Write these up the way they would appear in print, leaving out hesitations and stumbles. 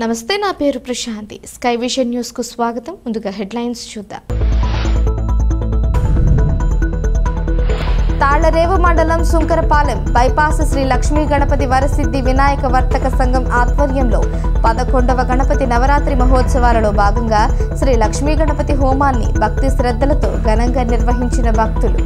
నమస్తే, నా పేరు ప్రశాంతి. స్కై విజన్ న్యూస్ కు స్వాగతం. ముందుగా హెడ్లైన్స్ చూద్దాం. తాళ్లరేవు మండలం సుంకరపాలెం బైపాస్ శ్రీ లక్ష్మీ గణపతి వరసిద్ధి వినాయక వర్తక సంఘం ఆధ్వర్యంలో 11వ గణపతి నవరాత్రి మహోత్సవాలలో భాగంగా శ్రీ లక్ష్మీ గణపతి హోమాన్ని భక్తి శ్రద్ధలతో ఘనంగా నిర్వహించిన భక్తులు.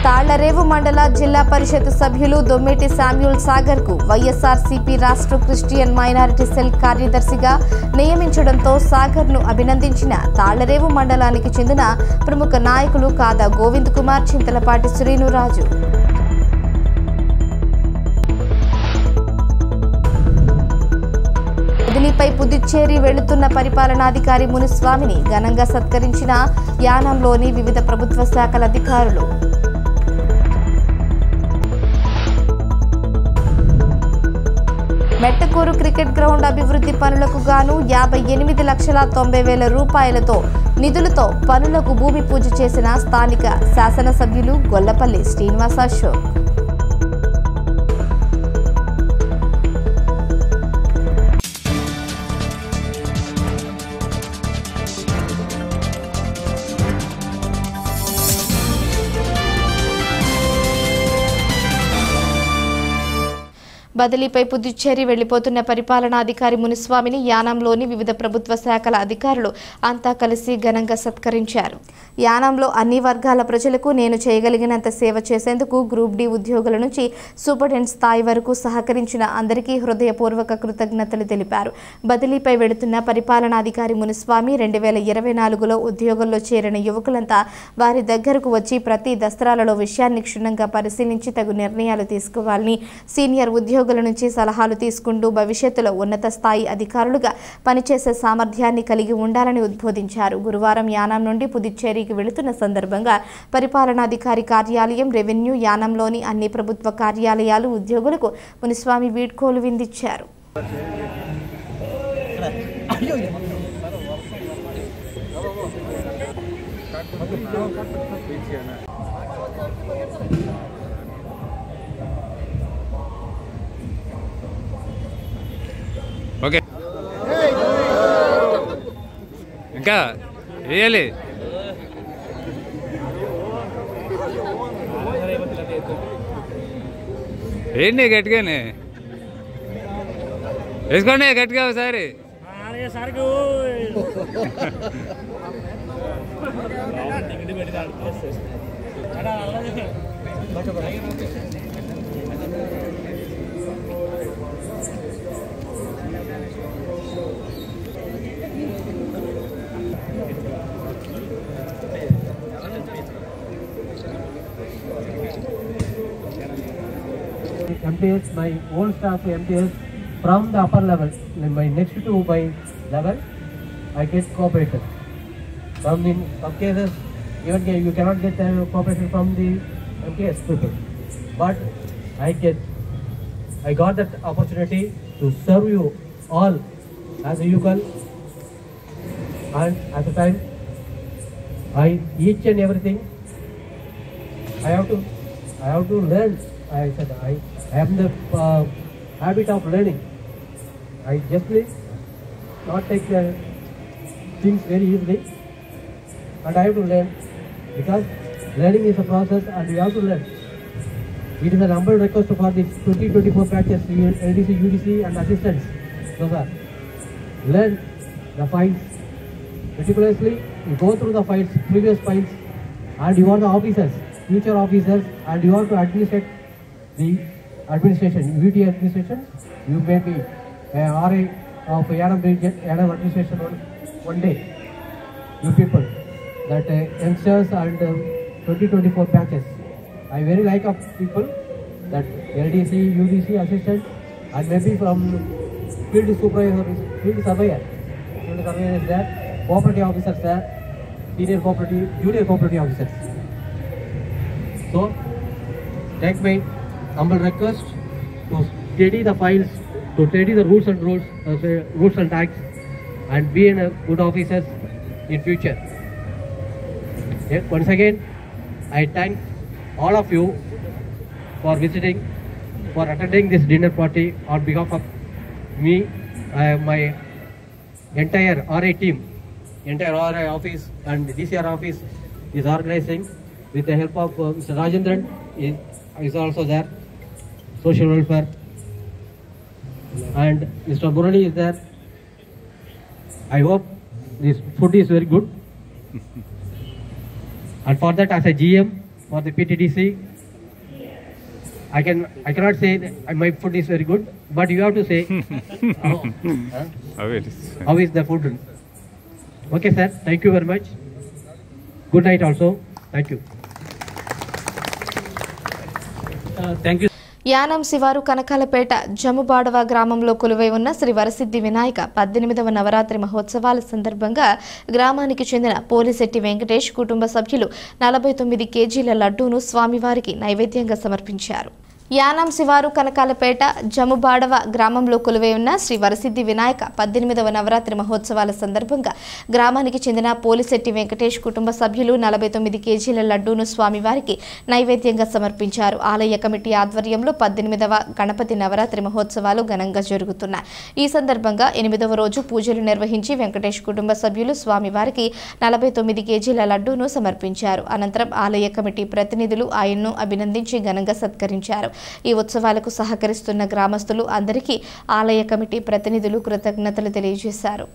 తాళ్లరేవు మండల జిల్లా పరిషత్ సభ్యులు దొమ్మేటి శామ్యూల్ సాగర్ కు వైఎస్ఆర్సీపీ రాష్ట్ర క్రిస్టియన్ మైనారిటీ సెల్ కార్యదర్శిగా నియమించడంతో సాగర్ ను అభినందించిన తాళ్లరేవు మండలానికి చెందిన ప్రముఖ నాయకులు కాదా గోవింద్ కుమార్, చింతలపాటి శ్రీనురాజు. బదిలీపై పుదుచ్చేరి వెళుతున్న పరిపాలనాధికారి మునిస్వామిని ఘనంగా సత్కరించిన యానంలోని వివిధ ప్రభుత్వ శాఖల అధికారులు. మెట్టకూరు క్రికెట్ గ్రౌండ్ అభివృద్ధి పనులకు గాను 58,90,000 రూపాయలతో నిధులతో పనులకు భూమి పూజ చేసిన స్థానిక శాసనసభ్యులు గొల్లపల్లి శ్రీనివాస అశోక్. బదిలీపై పుదుచ్చేరి వెళ్లిపోతున్న పరిపాలనాధికారి మునిస్వామిని యానంలోని వివిధ ప్రభుత్వ శాఖల అధికారులు అంతా కలిసి ఘనంగా సత్కరించారు. యానంలో అన్ని వర్గాల ప్రజలకు నేను చేయగలిగినంత సేవ చేసేందుకు గ్రూప్ డి ఉద్యోగుల నుంచి సూపరింటెండెంట్ స్థాయి వరకు సహకరించిన అందరికీ హృదయపూర్వక కృతజ్ఞతలు తెలిపారు. బదిలీపై వెళుతున్న పరిపాలనాధికారి మునిస్వామి 2024లో ఉద్యోగంలో చేరిన యువకులంతా వారి దగ్గరకు వచ్చి ప్రతి దసరాలలో విషయాన్ని క్షుణ్ణంగా పరిశీలించి తగు నిర్ణయాలు తీసుకోవాలని, సీనియర్ ఉద్యోగుల నుంచి సలహాలు తీసుకుంటూ భవిష్యత్తులో ఉన్నత స్థాయి అధికారులుగా పనిచేసే సామర్థ్యాన్ని కలిగి ఉండాలని ఉద్బోధించారు. గురువారం యానం నుండి పుదుచ్చేరికి వెళుతున్న సందర్భంగా పరిపాలనాధికారి కార్యాలయం, రెవెన్యూ, యానంలోని అన్ని ప్రభుత్వ కార్యాలయాలు ఉద్యోగులకు మునిస్వామి వీడ్కోలు విందించారు. ఓకే, ఇంకా వేయాలి. ఏంటి గట్టిగానే వేసుకోండి, గట్టిగా ఒకసారి. MTS, my old staff MTS from the upper level, my next to my level, I get cooperation. From in some cases, even you cannot get cooperation from the MTS people, but I got that opportunity to serve you all as a equal, and at the time, each and everything, I have to learn. I said I have the habit of learning. I justly not take things very easily, and I have to learn, because learning is a process and we have to learn. It is an humble request for the 2024 batches, LDC, UDC and assistants. So sir, learn the files meticulously. You go through the files, previous files, and you are the officers, future officers, and you have to administrate the administration, UT administration. You may be RA of Yanam region, Yanam administration one day. You people, that youngsters and 2024 batches. I very like of people that LDC, UDC assistant, and maybe from field supervisor, field surveyor is there, cooperative officers there, senior cooperative, junior cooperative officers. So, take my humble request to study the files, to study the rules and tags, and be a good officers in future. Once again, I thank all of you for visiting for attending this dinner party on behalf of me, my entire RA team, entire RA office and DCR office is organizing with the help of Mr. Rajendran is also there, social welfare, and Mr. Murali is there. I hope this food is very good. And for that, as a GM for the PTDC, I cannot say that my food is very good, but you have to say how is the food. Okay, sir. Thank you very much. Good night also. Thank you. Thank you. Yanam శివారు కనకాలపేట జముబాడవ గ్రామంలో కొలువై ఉన్న శ్రీ వరసిద్ధి వినాయక 18వ నవరాత్రి మహోత్సవాల సందర్భంగా గ్రామానికి చెందిన పోలిశెట్టి వెంకటేష్ కుటుంబ సభ్యులు 49 కేజీల లడ్డూను స్వామివారికి నైవేద్యంగా సమర్పించారు. యానం శివారు కనకాలపేట జముబాడవ గ్రామంలో కొలువై ఉన్న శ్రీ వరసిద్ధి వినాయక 18వ నవరాత్రి మహోత్సవాల సందర్భంగా గ్రామానికి చెందిన పోలిశెట్టి వెంకటేష్ కుటుంబ సభ్యులు 49 కేజీల లడ్డూను స్వామివారికి నైవేద్యంగా సమర్పించారు. ఆలయ కమిటీ ఆధ్వర్యంలో 18వ గణపతి నవరాత్రి మహోత్సవాలు ఘనంగా జరుగుతున్నాయి. ఈ సందర్భంగా 8వ రోజు పూజలు నిర్వహించి వెంకటేష్ కుటుంబ సభ్యులు స్వామివారికి 49 కేజీల లడ్డూను సమర్పించారు. అనంతరం ఆలయ కమిటీ ప్రతినిధులు ఆయన్ను అభినందించి ఘనంగా సత్కరించారు. ఈ ఉత్సవాలకు సహకరిస్తున్న గ్రామస్తులు అందరికీ ఆలయ కమిటీ ప్రతినిధులు కృతజ్ఞతలు తెలియజేశారు.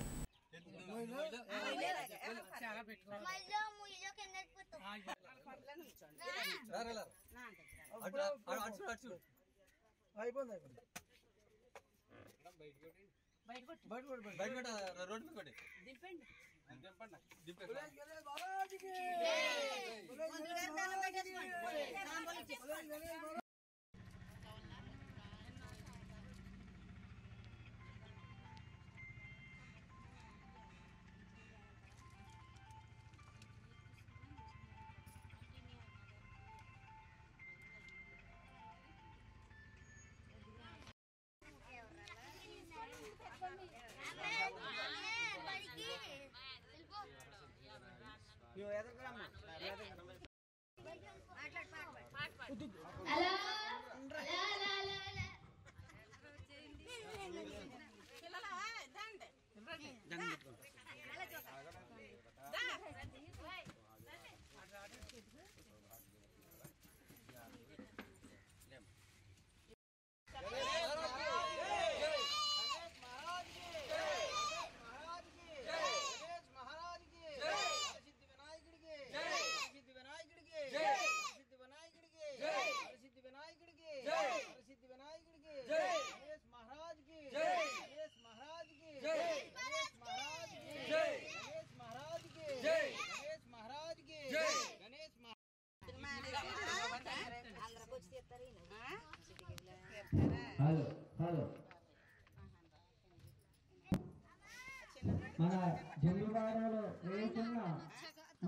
మన జమ్మివాడలో వేస్తున్న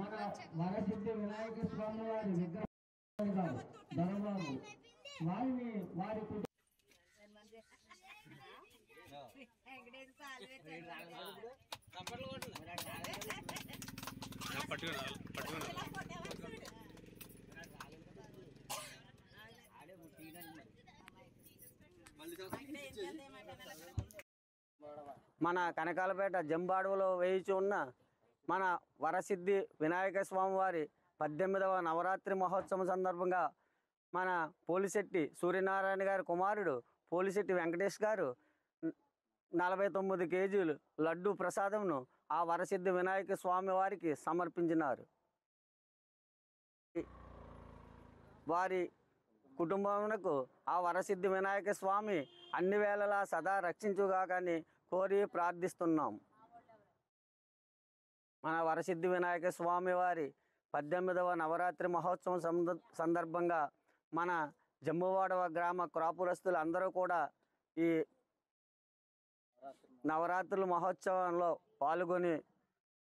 మన వరసిద్ధి వినాయక స్వామి వారి విగ్రహం ధనబాబు వారిని వారి మన కనకాలపేట జంబాడులో వేయించి ఉన్న మన వరసిద్ధి వినాయక స్వామి వారి 18వ నవరాత్రి మహోత్సవం సందర్భంగా మన పోలిశెట్టి సూర్యనారాయణ గారి కుమారుడు పోలిశెట్టి వెంకటేష్ గారు 49 కేజీలు లడ్డు ప్రసాదంను ఆ వరసిద్ధి వినాయక స్వామి వారికి సమర్పించినారు. వారి కుటుంబమునకు ఆ వరసిద్ధి వినాయక స్వామి అన్ని వేళలా సదా రక్షించుగాకని కోరి ప్రార్థిస్తున్నాం. మన వరసిద్ధి వినాయక స్వామి వారి 18వ నవరాత్రి మహోత్సవం సందర్భంగా మన జమ్మువాడవ గ్రామ క్రాపురస్తులు అందరూ కూడా ఈ నవరాత్రుల మహోత్సవంలో పాల్గొని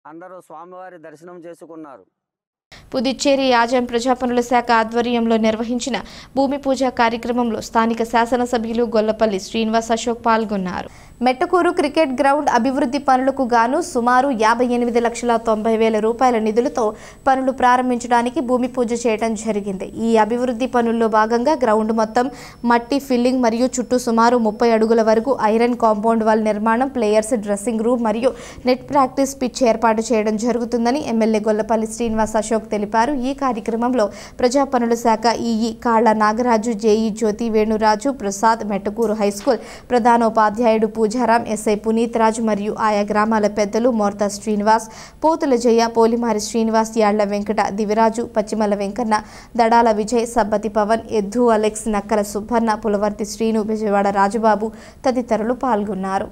అందరూ స్వామివారి దర్శనం చేసుకున్నారు. పుదుచ్చేరి యాజం ప్రజాపనుల శాఖ ఆధ్వర్యంలో నిర్వహించిన భూమి పూజ కార్యక్రమంలో స్థానిక శాసనసభ్యులు గొల్లపల్లి శ్రీనివాస్ అశోక్ పాల్గొన్నారు. మెట్టకూరు క్రికెట్ గ్రౌండ్ అభివృద్ధి పనులకు గాను సుమారు 58,90,000 రూపాయల నిధులతో పనులు ప్రారంభించడానికి భూమి పూజ చేయడం జరిగింది. ఈ అభివృద్ధి పనుల్లో భాగంగా గ్రౌండ్ మొత్తం మట్టి ఫిల్లింగ్ మరియు చుట్టూ సుమారు 30 అడుగుల వరకు ఐరన్ కాంపౌండ్ వాల్ నిర్మాణం, ప్లేయర్స్ డ్రెస్సింగ్ రూమ్ మరియు నెట్ ప్రాక్టీస్ పిచ్ ఏర్పాటు చేయడం జరుగుతుందని ఎమ్మెల్యే గొల్లపల్లి శ్రీనివాస్ అశోక్ తెలిపారు. ఈ కార్యక్రమంలో ప్రజా పనుల శాఖ ఈఈ కాళ్ల నాగరాజు, జేఈ జ్యోతి వేణురాజు ప్రసాద్, మెట్టకూరు హైస్కూల్ ప్రధానోపాధ్యాయుడు పూజారాం, ఎస్ఐ పునీత్ రాజు మరియు ఆయా గ్రామాల పెద్దలు మోర్తా శ్రీనివాస్, పోతుల జయ, పోలిమారి శ్రీనివాస్, యాళ్ల వెంకట, దివిరాజు, పచ్చిమల వెంకన్న, దడాల విజయ్, సబ్బతి పవన్, ఎద్దు అలెక్స్, నక్కల సుబ్బన్న, పులవర్తి శ్రీను, విజయవాడ రాజుబాబు తదితరులు పాల్గొన్నారు.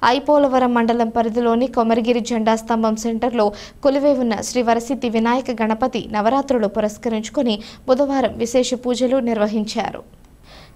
ఐపోలవరం మండలం పరిధిలోని కొమరగిరి జెండా స్తంభం సెంటర్లో కొలువై ఉన్న శ్రీ వరసిద్ధి వినాయక గణపతి నవరాత్రులు పురస్కరించుకొని బుధవారం విశేష పూజలు నిర్వహించారు.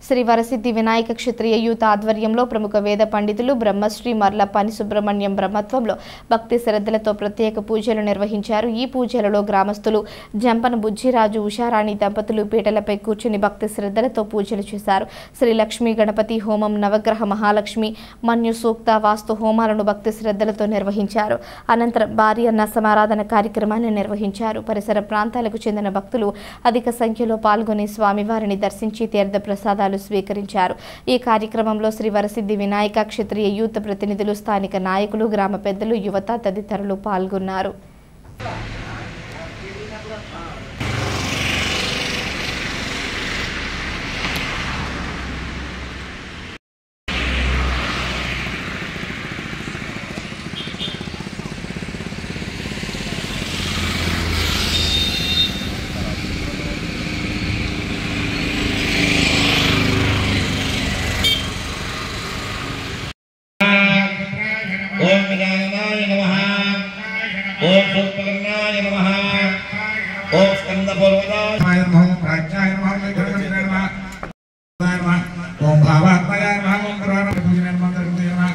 శ్రీ వరసిద్ధి వినాయక క్షత్రియ యూత్ ఆధ్వర్యంలో ప్రముఖ వేద పండితులు బ్రహ్మశ్రీ మర్లపాని సుబ్రహ్మణ్యం బ్రహ్మత్వంలో భక్తి శ్రద్ధలతో ప్రత్యేక పూజలు నిర్వహించారు. ఈ పూజలలో గ్రామస్తులు జంపన బుజ్జిరాజు, ఉషారాణి దంపతులు పీటలపై కూర్చుని భక్తి శ్రద్ధలతో పూజలు చేశారు. శ్రీ లక్ష్మీ గణపతి హోమం, నవగ్రహ మహాలక్ష్మి మన్యు సూక్త, వాస్తు హోమాలను భక్తి శ్రద్ధలతో నిర్వహించారు. అనంతరం భారీ అన్న సమారాధన కార్యక్రమాన్ని నిర్వహించారు. పరిసర ప్రాంతాలకు చెందిన భక్తులు అధిక సంఖ్యలో పాల్గొని స్వామివారిని దర్శించి తీర్థ ప్రసాదాలు స్వీకరించారు. ఈ కార్యక్రమంలో శ్రీ వరసిద్ధి వినాయక క్షత్రియ యూత్ ప్రతినిధులు, స్థానిక నాయకులు, గ్రామ పెద్దలు, యువత తదితరులు పాల్గొన్నారు. ओम गजाननाय नमः, ओम पुष्पकर्णाय नमः, ओम स्कंदपूर्वजाय नमः, प्राच्याय नमः, मेघनाय नमः, ओम भावात्मयाय नमः, ओम करुणापूजनाय नमः,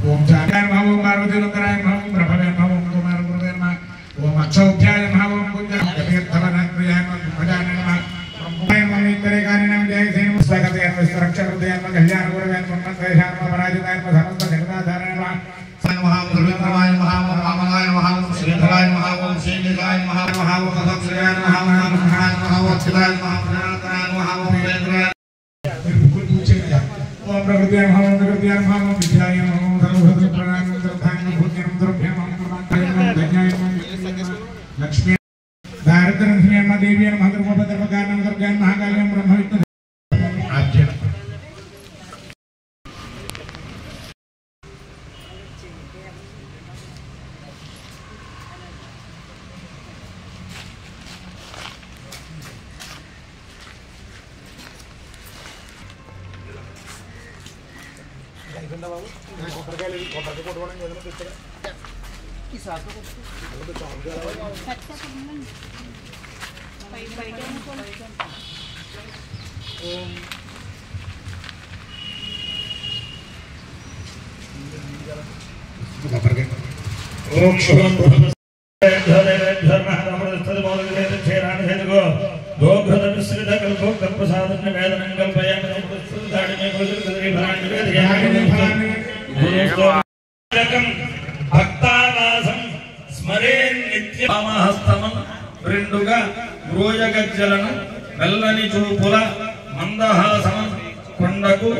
ओम जागाय नमः, ओम पार्वतीनंदनाय नमः, ओम प्रभवे नमः, ओम कुमारगुरुवे नमः, ओम अक्षौभ्याय नमः, ओम कुंजतीर्थवनाय नमः, भजाय नमः, ओम इतरेकानिनां जयसेन स्वागते रक्षकते नमः, कल्याणगुरुवे नमः, मंत्रेशाय नमः, पराजिताय नमः, समस्त जगदाधाराय नमः, नमः, दुर्गाय नमः, रामाय नमः, श्रीधराय नमः, ओम श्रीनिधाय नमः, ओम सदाशिवाय नमः, ओम महाय नमः, ओम चिदाय नमः, प्रणताय नमः, ओम वेंद्राय ओम प्रकृतिय नमः, ओम प्रकृतिय नमः, ओम विद्याय नमः, ओम सर्वभद्र प्रणाम सर्वधाम भूज्यं द्रव्यं नमः, धन्याय नमः, लक्ष्मी दारिद्र्यं नमः, देवी नमः, धर्मपदर्पकारणं दुर्गां महाकाल्यं ब्रह्मविद्या आज्ञा భక్తావాసం స్మరే నిత్యమహస్తమం రెండుగా రోయగజ్జలను మెల్లని చూపుల మందహాసమ కొండకు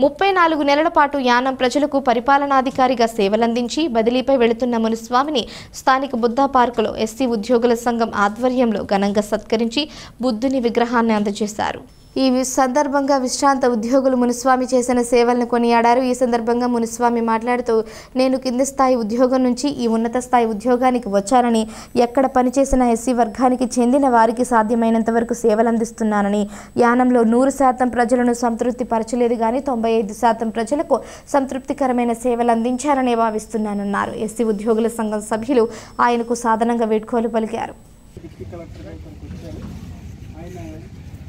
ముప్పై 4 నెలల పాటు యానం ప్రజలకు పరిపాలనాధికారిగా సేవలందించి బదిలీపై వెళుతున్న మునిస్వామిని స్థానిక బుద్ధా పార్కులో ఎస్సీ ఉద్యోగుల సంఘం ఆధ్వర్యంలో ఘనంగా సత్కరించి బుద్ధుని విగ్రహాన్ని అందజేశారు. ఈ సందర్భంగా విశ్రాంత ఉద్యోగులు మునిస్వామి చేసిన సేవలను కొనియాడారు. ఈ సందర్భంగా మునిస్వామి మాట్లాడుతూ, నేను కింది స్థాయి ఉద్యోగం నుంచి ఈ ఉన్నత స్థాయి ఉద్యోగానికి వచ్చానని, ఎక్కడ పనిచేసిన ఎస్సీ వర్గానికి చెందిన వారికి సాధ్యమైనంత వరకు సేవలు అందిస్తున్నానని, యానంలో 100% ప్రజలను సంతృప్తి పరచలేదు కానీ 95% ప్రజలకు సంతృప్తికరమైన సేవలు అందించారని భావిస్తున్నానన్నారు. ఎస్సీ ఉద్యోగుల సంఘం సభ్యులు ఆయనకు సాధనంగా వేడుకోలు పలికారు.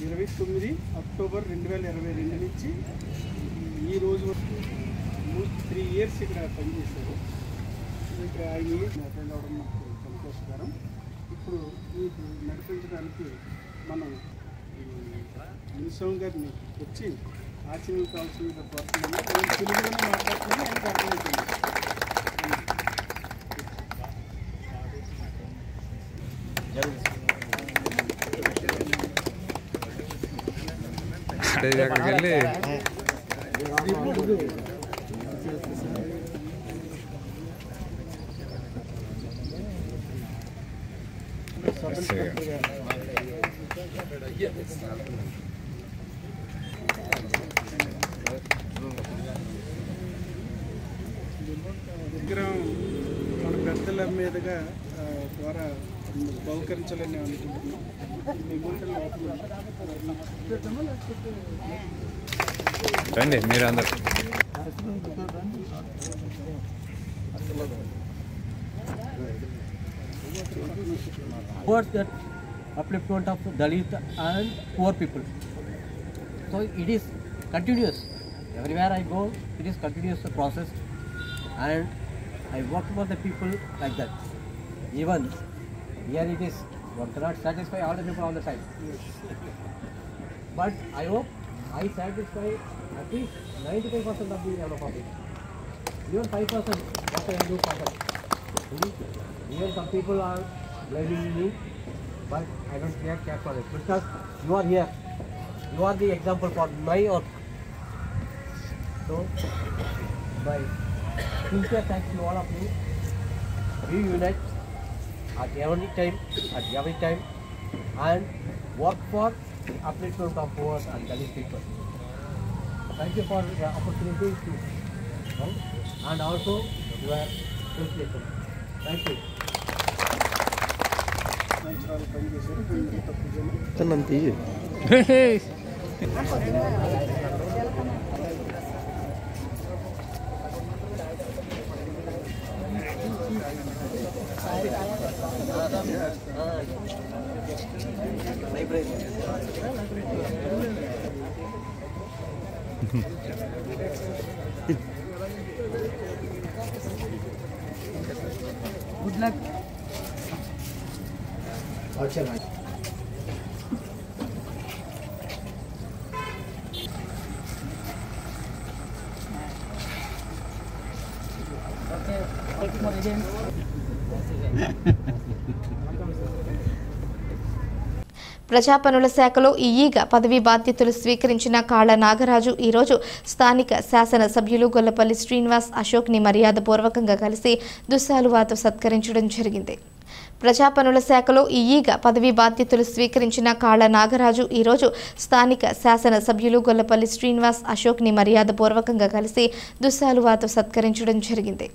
29 అక్టోబర్ 2022 నుంచి ఈ రోజు 3 ఇయర్స్ ఇక్కడ పనిచేశారు. ఇక్కడ ఆయన అటెండ్ అవ్వడం నాకు సంతోషకరం. ఇప్పుడు మీకు నడిపించడానికి మనం మునిస్వామి గారిని వచ్చి ఆచరణ కావాల్సిన కోరుతున్నాము. నేను తెలుగులోనే మాట్లాడుతున్నాను, ఆయనకు అర్థమవుతుంది. అక్కడికి వెళ్ళి విగ్రహం మన పెద్దల మీదుగా ద్వారా బహుకరించాలని అనుకుంటున్నాం. రండి మీరు అందరు. Towards that upliftment of Dalit and poor people. So it is continuous. Everywhere I go, it is continuous process, and I work for the people like that. Even here it is, one cannot satisfy all the people on the side. But I hope I satisfy at least 95% of the Yellow public. Even 5%, what I do for them. Even some people are blaming me, but I don't care for it. Because you are here. You are the example for my work. So, my sincere thanks to all of you. We unite at every time, and work for the upliftment of poor and Dalit people. Thank you for the opportunity to come, and also your appreciation. Thank you. Good luck. ప్రజాపనుల శాఖలో ఈఈగా పదవీ బాధ్యతలు స్వీకరించిన కాళ్ల నాగరాజు ఈరోజు స్థానిక శాసన సభ్యులు గొల్లపల్లి శ్రీనివాస్ అశోక్ని మర్యాదపూర్వకంగా కలిసి దుస్సాలువాతో సత్కరించడం జరిగింది. ప్రజాపనుల శాఖలో ఈఈగా పదవీ బాధ్యతలు స్వీకరించిన కాళ్ల నాగరాజు ఈరోజు స్థానిక శాసన సభ్యులు గొల్లపల్లి శ్రీనివాస్ అశోక్ని మర్యాదపూర్వకంగా కలిసి దుస్సాలువాతో సత్కరించడం జరిగింది.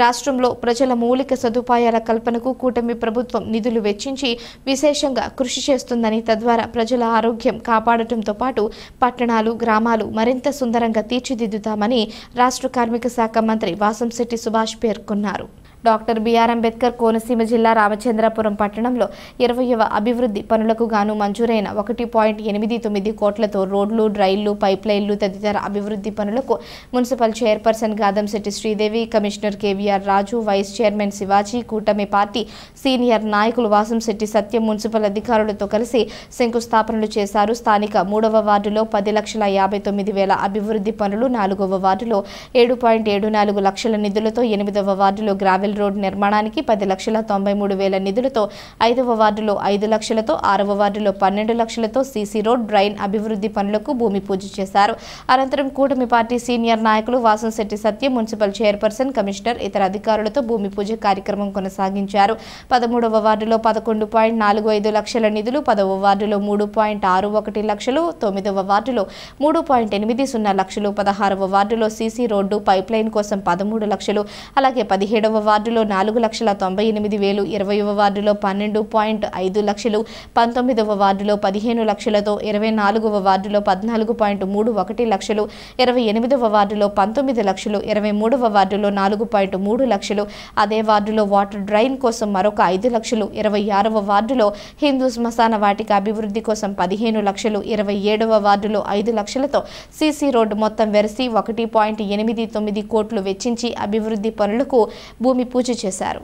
రాష్ట్రంలో ప్రజల మౌలిక సదుపాయాల కల్పనకు కూటమి ప్రభుత్వం నిధులు వెచ్చించి విశేషంగా కృషి చేస్తుందని, తద్వారా ప్రజల ఆరోగ్యం కాపాడటంతో పాటు పట్టణాలు, గ్రామాలు మరింత సుందరంగా తీర్చిదిద్దుతామని రాష్ట్ర కార్మిక శాఖ మంత్రి వాసంశెట్టి సుభాష్ పేర్కొన్నారు. డాక్టర్ బిఆర్ అంబేద్కర్ కోనసీమ జిల్లా రామచంద్రపురం పట్టణంలో 20వ అభివృద్ధి పనులకు గాను మంజూరైన 1.89 కోట్లతో రోడ్లు, డ్రైన్లు, పైప్లైన్లు తదితర అభివృద్ధి పనులకు municipal chairperson Gadamsetti Sridevi, commissioner KVR Raju, vice chairman Shivaji, కూటమి పార్టీ సీనియర్ నాయకులు వాసంశెట్టి సత్యం మున్సిపల్ అధికారులతో కలిసి శంకుస్థాపనలు చేశారు. స్థానిక 3వ వార్డులో 10,59,000 అభివృద్ధి పనులు, 4వ వార్డులో 7.74 లక్షల నిధులతో, 8వ వార్డులో గ్రావెల్ రోడ్ నిర్మాణానికి 10,93,000 నిధులతో, 5వ వార్డులో 5 లక్షలతో, 6వ వార్డులో 12 లక్షలతో సీసీ రోడ్, డ్రైన్ అభివృద్ధి పనులకు భూమి పూజ చేశారు. అనంతరం కూటమి పార్టీ సీనియర్ నాయకులు వాసంశెట్టి సత్యం, మున్సిపల్ చైర్పర్సన్, కమిషనర్, ఇతర అధికారులతో భూమి పూజ కార్యక్రమం కొనసాగించారు. 13వ వార్డులో 11.45 లక్షల నిధులు, 10వ వార్డులో 3.61 లక్షలు, 9వ వార్డులో 3.80 లక్షలు, 16వ వార్డులో సీసీ రోడ్డు పైప్లైన్ కోసం 13 లక్షలు, అలాగే 17వ వార్డులో 4,98,000, 20వ వార్డులో 12.5 లక్షలు, 19వ వార్డులో 15 లక్షలతో, 24వ వార్డులో 14.31 లక్షలు, 28వ వార్డులో 19 లక్షలు, 23వ వార్డులో 4.3 లక్షలు, అదే వార్డులో వాటర్ డ్రైన్ కోసం మరొక 5 లక్షలు, 26వ వార్డులో హిందూ శ్మశాన వాటిక అభివృద్ధి కోసం 15 లక్షలు, 27వ వార్డులో 5 లక్షలతో సీసీ రోడ్డు మొత్తం వెరసి 1.89 కోట్లు వెచ్చించి అభివృద్ధి పనులకు భూమి పూజ చేశారు.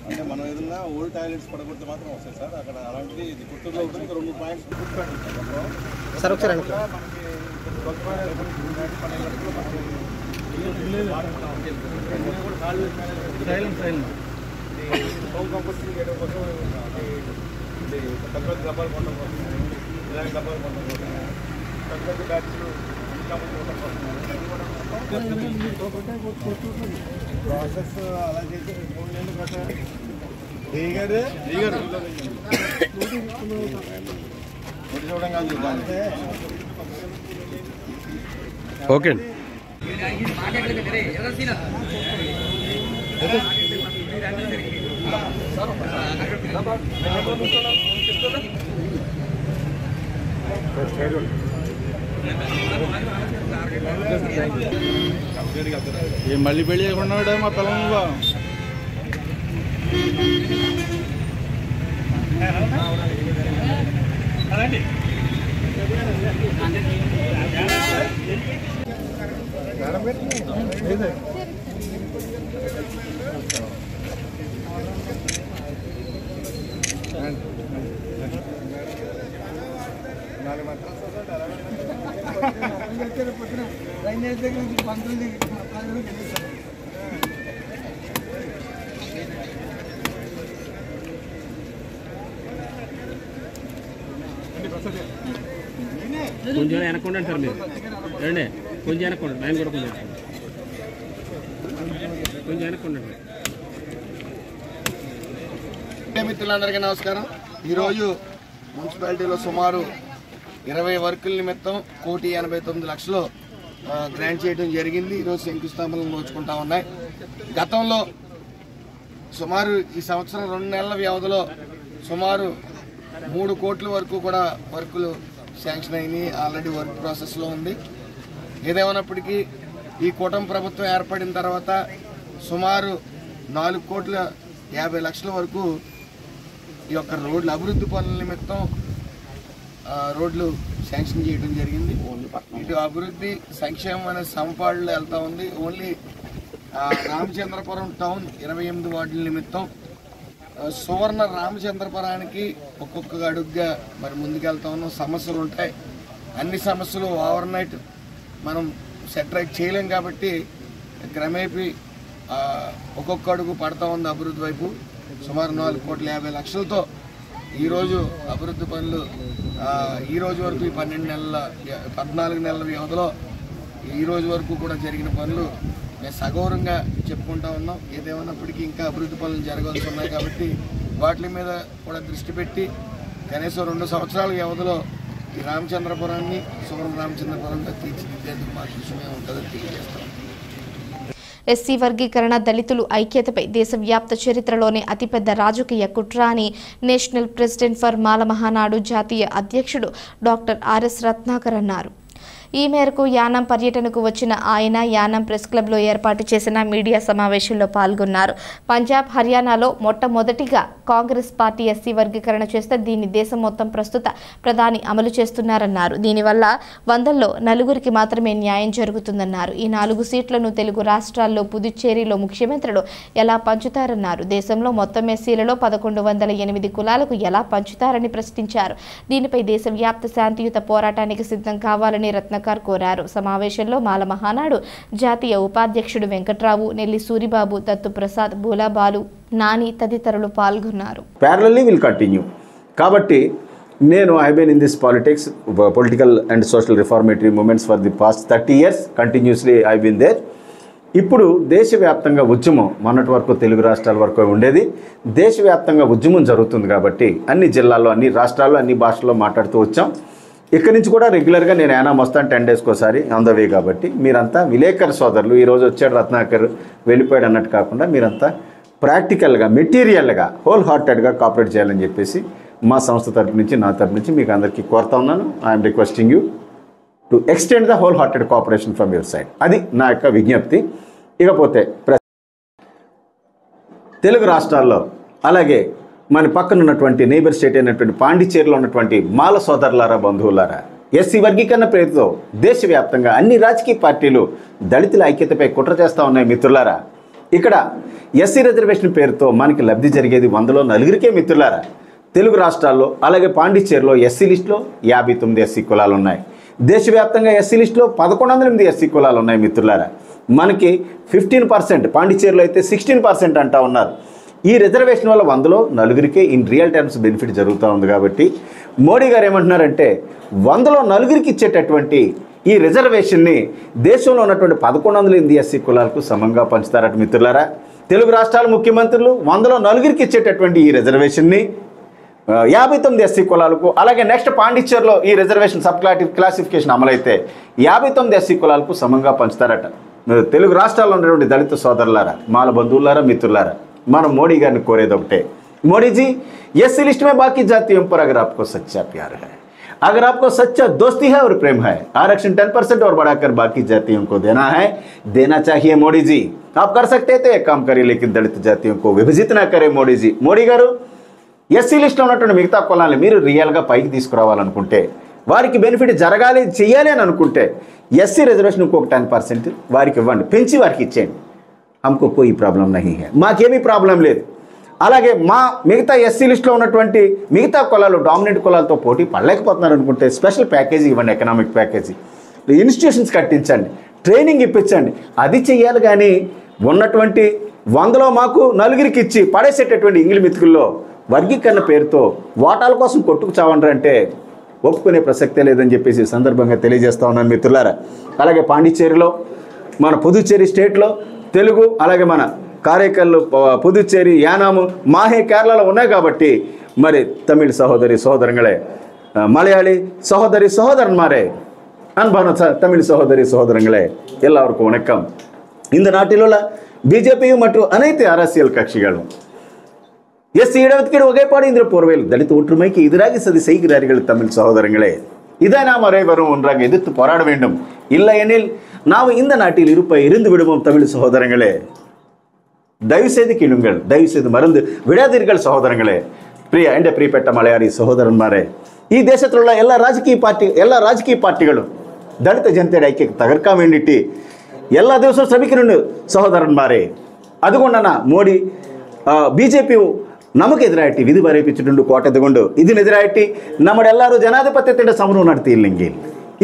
అంటే మనం ఏదన్నా ఓల్డ్ టాయిలెట్స్ పడగొడితే మాత్రం వస్తాయి సార్. అక్కడ అలాంటిది ఇది గుర్తులో ఉంటుంది. 2 పాయింట్స్ సార్ ఒకసారి హోమ్ కంపోస్టింగ్ చేయడం కోసం పెద్ద పెద్ద డబ్బాలు కొనడం కోసం, ఇలాంటి డబ్బాలు కొనడం కోసం, పెద్ద పెద్ద బ్యాచ్లు ప్రాసెస్ అలా చేసి 3 నెలలు కట్టారు. చూడడం కాదు దానితే ఓకే మళ్ళీ పెళ్లి చేయకుండా మా పిల్లలు పొద్దున డ్రైనేజ్ దగ్గర నుంచి పంతులు దగ్గర మాట్లాడడానికి వెళ్ళేసారు. కొంచెం వెనక్కుండా సార్ మీరు రండి, కొంచెం వెనక్కుండా నేను కూడా కొంచెం వెనక్కుండా. మిత్రులందరికీ నమస్కారం. ఈరోజు మున్సిపాలిటీలో సుమారు 20 వర్కుల నిమిత్తం 1,89,00,000 గ్రాంట్ చేయడం జరిగింది. ఈరోజు శంకుస్థాపనలు నోచుకుంటా ఉన్నాయి. గతంలో సుమారు ఈ సంవత్సరం 2 నెలల వ్యవధిలో సుమారు 3 కోట్ల వరకు కూడా వర్కులు శాంక్షన్ అయినాయి. ఆల్రెడీ వర్క్ ప్రాసెస్లో ఉంది. ఏదేమైనప్పటికీ ఈ కూటమి ప్రభుత్వం ఏర్పడిన తర్వాత సుమారు 4,50,00,000 వరకు ఈ యొక్క రోడ్ల అభివృద్ధి పనుల నిమిత్తం రోడ్లు శాంక్షన్ చేయడం జరిగింది. ఇటు అభివృద్ధి సంక్షేమం అనే సమపాడులో వెళ్తూ ఉంది. ఓన్లీ రామచంద్రపురం టౌన్ 28 వార్డుల నిమిత్తం సువర్ణ రామచంద్రపురానికి ఒక్కొక్క అడుగుగా మరి ముందుకెళ్తా ఉన్నాం. సమస్యలు ఉంటాయి. అన్ని సమస్యలు ఓవర్ నైట్ మనం సెటరైట్ చేయలేం కాబట్టి క్రమేపీ ఒక్కొక్క అడుగు పడతా ఉంది అభివృద్ధి వైపు. సుమారు 4,50,00,000తో ఈరోజు అభివృద్ధి పనులు ఈరోజు వరకు ఈ 14 నెలల వ్యవధిలో ఈరోజు వరకు కూడా జరిగిన పనులు మేము సగౌరవంగా చెప్పుకుంటా ఉన్నాం. ఏదేమన్నప్పటికీ ఇంకా అభివృద్ధి పనులు జరగాల్సి ఉన్నాయి కాబట్టి వాటి మీద కూడా దృష్టి పెట్టి కనీసం 2 సంవత్సరాల వ్యవధిలో ఈ రామచంద్రపురాన్ని సువర్ణ రామచంద్రపురంగా తీర్చిదిద్దేందుకు మా కృషి ఉంటుందని తెలియజేస్తాం. ఎస్సీ వర్గీకరణ దళితులు ఐక్యతపై దేశవ్యాప్త చరిత్రలోనే అతిపెద్ద రాజకీయ కుట్ర అని నేషనల్ ప్రెసిడెంట్ ఫర్ మాల మహానాడు జాతీయ అధ్యక్షుడు డాక్టర్ ఆర్ఎస్ రత్నాకర్ అన్నారు. ఈ మేరకు యానాం పర్యటనకు వచ్చిన ఆయన యానాం ప్రెస్ క్లబ్లో ఏర్పాటు చేసిన మీడియా సమావేశంలో పాల్గొన్నారు. పంజాబ్, హర్యానాలో మొట్టమొదటిగా కాంగ్రెస్ పార్టీ ఎస్సీ వర్గీకరణ చేస్తే దీన్ని దేశం మొత్తం ప్రస్తుత ప్రధాని అమలు చేస్తున్నారన్నారు. దీనివల్ల 100లో 4గురికి మాత్రమే న్యాయం జరుగుతుందన్నారు. ఈ 4 సీట్లను తెలుగు రాష్ట్రాల్లో పుదుచ్చేరిలో ముఖ్యమంత్రులు ఎలా పంచుతారన్నారు. దేశంలో మొత్తం ఎస్సీలలో 1108 కులాలకు ఎలా పంచుతారని ప్రశ్నించారు. దీనిపై దేశవ్యాప్త శాంతియుత పోరాటానికి సిద్ధం కావాలని రత్న కోరారు. సమావేశంలో మాల మహానాడు జాతీయ ఉపాధ్యక్షుడు వెంకట్రావు, నెల్లి సూరిబాబు, దత్తు ప్రసాద్, బూలాబాలు, నాని తదితరులు పాల్గొన్నారు. Parallelly will continue. కాబట్టి నేను I been in this politics, political and social reformatory movements for the past 30 years continuously I been there. ఇప్పుడు దేశవ్యాప్తంగా ఉద్యమం మొన్నటి వరకు తెలుగు రాష్ట్రాల వరకు ఉండేది. దేశవ్యాప్తంగా ఉద్యమం జరుగుతుంది కాబట్టి అన్ని జిల్లాల్లో, అన్ని రాష్ట్రాల్లో, అన్ని భాషల్లో మాట్లాడుతూ వచ్చాం. ఇక్కడి నుంచి కూడా రెగ్యులర్గా నేను యానాం వస్తాను 10 days ఒకసారి ఆన్ ద వే. కాబట్టి మీరంతా విలేకరు సోదరులు, ఈరోజు వచ్చాడు రత్నాకర్ వెళ్ళిపోయాడు అన్నట్టు కాకుండా మీరంతా ప్రాక్టికల్గా, మెటీరియల్గా, హోల్ హార్టెడ్గా కోఆపరేట్ చేయాలని చెప్పేసి మా సంస్థ తరపు నుంచి, నా తరపు నుంచి మీకు అందరికీ కోరుతా ఉన్నాను. I'm requesting you to extend the whole hearted cooperation from your side. అది నా యొక్క విజ్ఞప్తి. ఇకపోతే తెలుగు రాష్ట్రాల్లో అలాగే మన పక్కన ఉన్నటువంటి నైబర్ స్టేట్ అయినటువంటి పాండిచేరిలో ఉన్నటువంటి మాల సోదరులారా, బంధువులారా, ఎస్సీ వర్గీకరణ పేరుతో దేశవ్యాప్తంగా అన్ని రాజకీయ పార్టీలు దళితుల ఐక్యతపై కుట్ర చేస్తూ ఉన్నాయి. మిత్రులారా, ఇక్కడ ఎస్సీ రిజర్వేషన్ పేరుతో మనకి లబ్ధి జరిగేది 100లో 4గురికే. మిత్రులారా, తెలుగు రాష్ట్రాల్లో అలాగే పాండిచేరిలో ఎస్సీ లిస్టులో 59 ఎస్సీ కులాలు ఉన్నాయి. దేశవ్యాప్తంగా ఎస్సీ లిస్టులో 1108 ఎస్సీ కులాలు ఉన్నాయి. మిత్రులారా, మనకి 15%, పాండిచేరిలో అయితే 16% అంటా ఉన్నారు. ఈ రిజర్వేషన్ వల్ల 100లో 4గురికే ఇన్ రియల్ టర్మ్స్ బెనిఫిట్ జరుగుతూ ఉంది. కాబట్టి మోడీ గారు ఏమంటున్నారంటే 100లో 4గురికి ఇచ్చేటటువంటి ఈ రిజర్వేషన్ని దేశంలో ఉన్నటువంటి 1108 ఎస్సీ కులాలకు సమంగా పంచుతారట. మిత్రులారా, తెలుగు రాష్ట్రాల ముఖ్యమంత్రులు 100లో 4గురికి ఇచ్చేటటువంటి ఈ రిజర్వేషన్ని 59 ఎస్సీ కులాలకు, అలాగే నెక్స్ట్ పాండిచేరిలో ఈ రిజర్వేషన్ సబ్ క్లాసిఫికేషన్ అమలైతే 59 ఎస్సీ కులాలకు సమంగా పంచుతారట. తెలుగు రాష్ట్రాల్లో ఉన్నటువంటి దళిత సోదరులారా, మాల బంధువులారా, మిత్రులారా, మనం మోడీ గారిని కోరేది ఒకటే. मोदी जी, एससी लिस्ट में बाकी जातियों पर अगर आपको सच्चा प्यार है, अगर आपको सच्चा दोस्ती है और प्रेम है, आरक्षण 10% और बढ़ाकर बाकी जातियों को देना है, देना चाहिए मोदी जी। आप कर सकते थे, एक काम करिए, लेकिन दलित जातियों को विभजित ना करे मोदी जी। मोदी गारू ఎస్సీ లిస్టులో ఉన్నటువంటి మిగతా కులాలను మీరు రియల్గా పైకి తీసుకురావాలనుకుంటే, వారికి బెనిఫిట్ జరగాలి చేయాలి అని అనుకుంటే ఎస్సీ రిజర్వేషన్ ఇంకొక 10% వారికి ఇవ్వండి, పెంచి వారికి ఇచ్చేయండి. హమ్కో కోయి ప్రాబ్లం నహీ హై, మాకేమీ ప్రాబ్లం లేదు. అలాగే మా మిగతా ఎస్సీ లిస్టులో ఉన్నటువంటి మిగతా కులాలు డామినెంట్ కులాలతో పోటీ పడలేకపోతున్నారు అనుకుంటే స్పెషల్ ప్యాకేజీ ఇవ్వండి, ఎకనామిక్ ప్యాకేజీ, ఇన్స్టిట్యూషన్స్ కట్టించండి, ట్రైనింగ్ ఇప్పించండి. అది చెయ్యాలి. కానీ ఉన్నటువంటి 100లో మాకు నలుగురికి ఇచ్చి పడేసేటటువంటి ఇంగిలి మితుకుల్లో వర్గీకరణ పేరుతో వాటాల కోసం కొట్టుకు చావంటారంటే ఒప్పుకునే ప్రసక్తే లేదని చెప్పేసి సందర్భంగా తెలియజేస్తా ఉన్నాను మిత్రులారా. అలాగే పాండిచ్చేరిలో, మన పుదుచ్చేరి స్టేట్లో తెలుగు, అలాగే మన కారైకల్, పుదుచ్చేరి, యానాము, మాహే కేరళలో ఉన్నాయి కాబట్టి మరి తమిళ సహోదరి సహోదరుங்களே, மலையாளி சகோதரி சகோதரன்மாரே, அன்பான தமிழ் சகோதரி சகோதரங்களே, எல்லாருக்கும் வணக்கம். இந்த நாட்டில் உள்ள பிஜேபியும் மற்றும் அனைத்து அரசியல் கட்சிகளும் எஸ் இடஒதுக்கீடு வகைப்பாடு என்ற போர்வையில் தலித் ஒற்றுமைக்கு எதிராக சதி செய்கிறார்கள். தமிழ் சகோதரங்களே, இதை நாம் அனைவரும் ஒன்றாக எதிர்த்து போராட வேண்டும். இல்லையெனில் நாம் இந்த நாட்டில் இருந்து விடுவோம். தமிழ் சகோதரங்களே, தயவு செய்து கேளுங்கள், தயவு செய்து மறந்து விடாதீர்கள் சகோதரங்களே. എൻ്റെ പ്രിയപ്പെട്ട മലയാളി സഹോദരന്മാരെ, ഈ ദേശത്തിലുള്ള എല്ലാ രാജകീയ പാർട്ടികളും ദളിത് ജനതയുടെ ഐക്യം തകർക്കാൻ വേണ്ടിയിട്ട് എല്ലാ ദിവസവും ശ്രമിക്കുന്നുണ്ട് സഹോദരന്മാരെ. അതുകൊണ്ടാണ് മോഡി BJP നമുക്കെതിരായിട്ട് വിധി പറയിപ്പിച്ചിട്ടുണ്ട് കോട്ടയത്ത് കൊണ്ട്. ഇതിനെതിരായിട്ട് നമ്മുടെ എല്ലാവരും ജനാധിപത്യത്തിൻ്റെ സമരവും നടത്തിയില്ലെങ്കിൽ,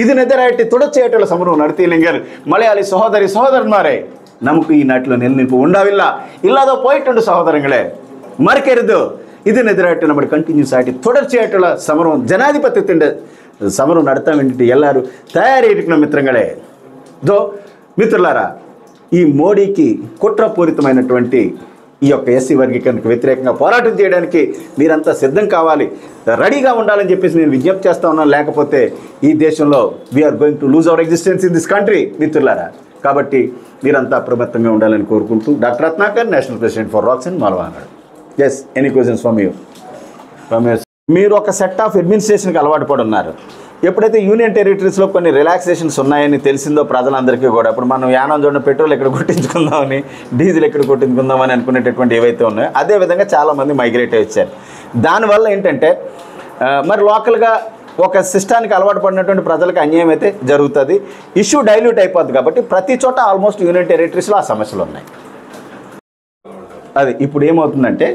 ഇതിനെതിരായിട്ട് തുടർച്ചയായിട്ടുള്ള സമരവും നടത്തിയില്ലെങ്കിൽ മലയാളി സഹോദരന്മാരെ, നമുക്ക് ഈ നാട്ടിൽ നിലനിൽപ്പ് ഉണ്ടാവില്ല. ഇല്ലാതെ പോയിട്ടുണ്ട് സഹോദരങ്ങളെ, മറക്കരുത്. ഇതിനെതിരായിട്ട് നമ്മൾ കണ്ടിന്യൂസ് ആയിട്ട് തുടർച്ചയായിട്ടുള്ള സമരവും ജനാധിപത്യത്തിൻ്റെ സമരവും നടത്താൻ വേണ്ടിയിട്ട് എല്ലാവരും తయారైയിരിക്കണം మిత్రങ്ങളే. మిత్రులారా, ఈ మోడీకి కుట్రపూరితమైనటువంటి ఈ యొక్క ఎస్సీ వర్గీకరణకు వ్యతిరేకంగా పోరాటం చేయడానికి మీరంతా సిద్ధం కావాలి, రెడీగా ఉండాలని చెప్పేసి నేను విజ్ఞప్తి చేస్తా ఉన్నాను. లేకపోతే ఈ దేశంలో we're going to lose our existence in this country మిత్రులారా. కాబట్టి మీరంతా అప్రమత్తంగా ఉండాలని కోరుకుంటూ doctor Ratnakar, national president for rocks and మాల్వానాడు. Yes, any questions from you? మీరు ఒక సెట్ ఆఫ్ అడ్మినిస్ట్రేషన్కి అలవాటు పడి ఉన్నారు. ఎప్పుడైతే యూనియన్ టెరిటరీస్లో కొన్ని రిలాక్సేషన్స్ ఉన్నాయని తెలిసిందో ప్రజలందరికీ కూడా, ఇప్పుడు మనం యానం చూడండి, పెట్రోల్ ఎక్కడ కొట్టించుకుందామని, డీజిల్ ఎక్కడ కొట్టించుకుందామని అనుకునేటటువంటి ఏవైతే ఉన్నాయో అదేవిధంగా చాలామంది మైగ్రేట్ అయ్యి వచ్చారు. దానివల్ల ఏంటంటే మరి లోకల్గా ఒక సిస్టానికి అలవాటు పడినటువంటి ప్రజలకు అన్యాయం అయితే జరుగుతుంది, ఇష్యూ డైల్యూట్ అయిపోద్ది. కాబట్టి ప్రతి చోట ఆల్మోస్ట్ యూనియన్ టెరిటరీస్లో ఆ సమస్యలు ఉన్నాయి. అది ఇప్పుడు ఏమవుతుందంటే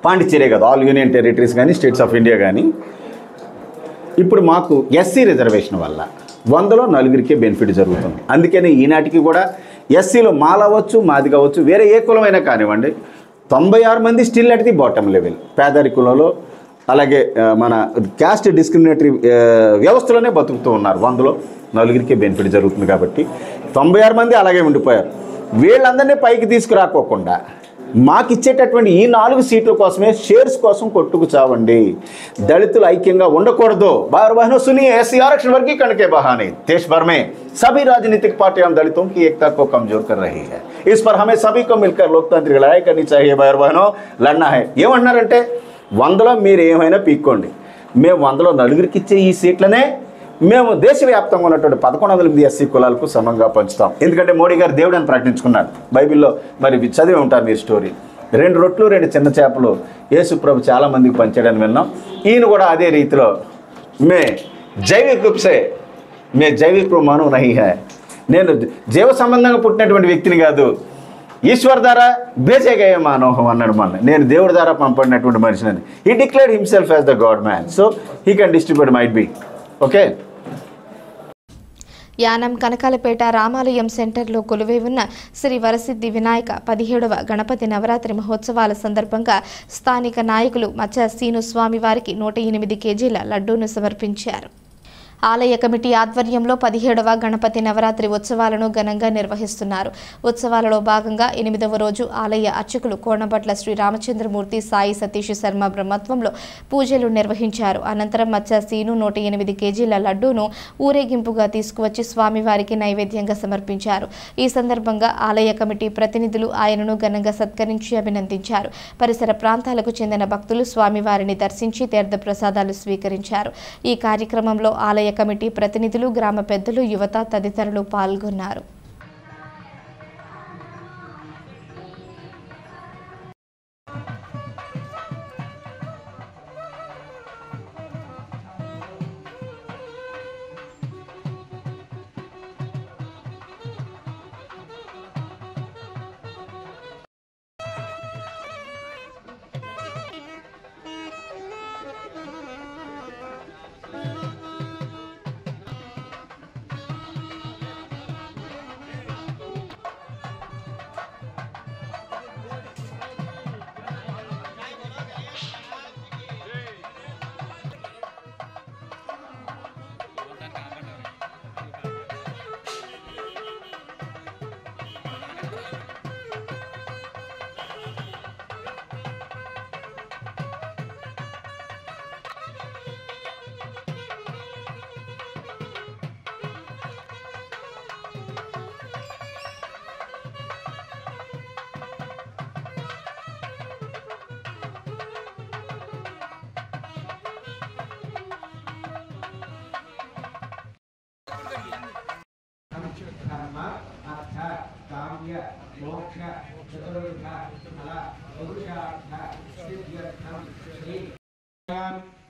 పాండిచ్చేరే కాదు, ఆల్ యూనియన్ టెరిటరీస్ కానీ స్టేట్స్ ఆఫ్ ఇండియా కానీ ఇప్పుడు మాకు ఎస్సీ రిజర్వేషన్ వల్ల 100లో నలుగురికే బెనిఫిట్ జరుగుతుంది. అందుకని ఈనాటికి కూడా ఎస్సీలో మాలవచ్చు, మాది కావచ్చు, వేరే ఏ కులమైనా కానివ్వండి, 96 మంది still at the bottom level పేదరికులలో, అలాగే మన క్యాస్ట్ డిస్క్రిమినేటరీ వ్యవస్థలోనే బతుకుతూ ఉన్నారు. 100లో నలుగురికే బెనిఫిట్ జరుగుతుంది. కాబట్టి 96 మంది అలాగే ఉండిపోయారు. వీళ్ళందరినీ పైకి తీసుకురాకోకుండా మాకు ఇచ్చేటటువంటి ఈ 4 సీట్ల కోసమే షేర్స్ కోసం కొట్టుకు చావండి. దళితులు ఐక్యంగా ఉండకూడదు. बार बहनों सुनिए, एससी आरक्षण वर्गीकरण के बहाने देश भर में सभी राजनीतिक पार्टियां दलितों की एकता को कमजोर कर रही है. इस पर हमें सभी को मिलकर लोकतांत्रिक लड़ाई करनी चाहिए. बार बहनों, लड़ना है. ఏమంటున్నారంటే 100లో మీరు ఏమైనా పీక్కోండి, మేము 100లో నలుగురికి ఇచ్చే ఈ సీట్లనే మేము దేశవ్యాప్తంగా ఉన్నటువంటి 1108 ఎస్సీ కులాలకు సమంగా పంచుతాం. ఎందుకంటే మోడీ గారు దేవుడు అని ప్రకటించుకున్నాడు. బైబిల్లో మరి చదివి ఉంటారు మీరు స్టోరీ. 2 రొట్లు 2 చిన్న చేపలు యేసు ప్రభు చాలామందికి పంచాడని విన్నాం. ఈయన కూడా అదే రీతిలో మే జైవిక రూప్ సే మే జైవిక రూప్ మానవ నహీ హై, నేను జీవ సంబంధంగా పుట్టినటువంటి వ్యక్తిని కాదు, ఈశ్వర్ ద్వారా బేచే గయే మానవ అన్నాడు. నేను దేవుడి ద్వారా పంపడినటువంటి మనిషిని. He declared himself as the god man, so he can distribute might be. Okay. Yanam Kanakalapeta రామాలయం సెంటర్లో కొలువై ఉన్న శ్రీ వరసిద్ధి వినాయక 17వ గణపతి నవరాత్రి మహోత్సవాల సందర్భంగా స్థానిక నాయకులు మచ్చ సీను స్వామి వారికి 108 కేజీల లడ్డూను సమర్పించారు. ఆలయ కమిటీ ఆధ్వర్యంలో 17వ గణపతి నవరాత్రి ఉత్సవాలను ఘనంగా నిర్వహిస్తున్నారు. ఉత్సవాలలో భాగంగా 8వ రోజు ఆలయ అర్చకులు కోణబట్ల శ్రీ రామచంద్రమూర్తి సాయి సతీష్ శర్మ బ్రహ్మత్వంలో పూజలు నిర్వహించారు. అనంతరం మచ్చ సీను 108 కేజీల లడ్డూను ఊరేగింపుగా తీసుకువచ్చి స్వామివారికి నైవేద్యంగా సమర్పించారు. ఈ సందర్భంగా ఆలయ కమిటీ ప్రతినిధులు ఆయనను ఘనంగా సత్కరించి అభినందించారు. పరిసర ప్రాంతాలకు చెందిన భక్తులు స్వామివారిని దర్శించి తీర్థ ప్రసాదాలు స్వీకరించారు. ఈ కార్యక్రమంలో ఆలయ కమిటీ ప్రతినిధులు, గ్రామ పెద్దలు, యువత తదితరులు పాల్గొన్నారు.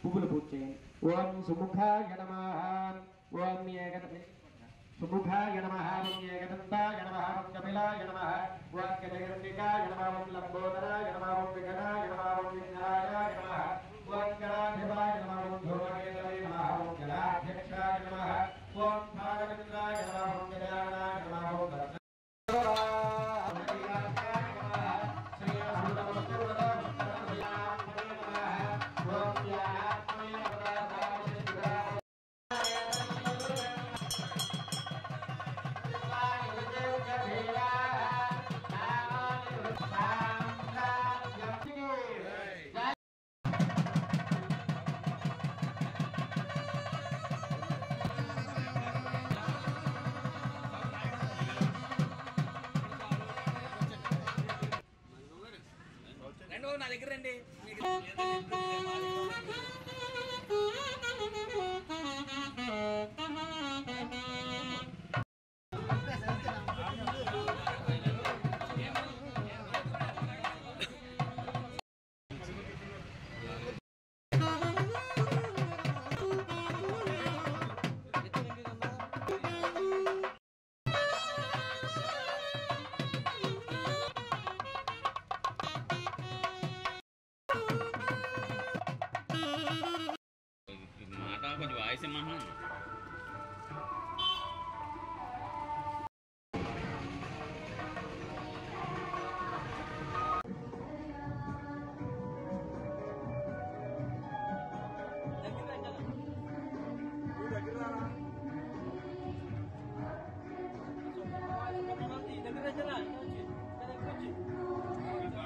పువ్వులు పూజ చేయండి. ఓం సుముఖాయ నమః ఓం సుముఖాయ నమః ఓం ఏకదంతాయ నమః ఓం కపిలాయ నమః ఓం గజగర్ణికాయ నమః ఓం లంబోదరాయ నమః ఓం విఘ్నాయ నమః ఓం విఘ్నాయ నమః ఓం గణాధిపాయ నమః ఓం ధూమకేతవే నమః ఓం గణాధ్యక్షాయ నమః ఓం భాగవతాయ నమః ఓం గజాననాయ నమః ఓం నా దగ్గర రండి. మాట కొంచెం వాయిస్ ఏమన్నా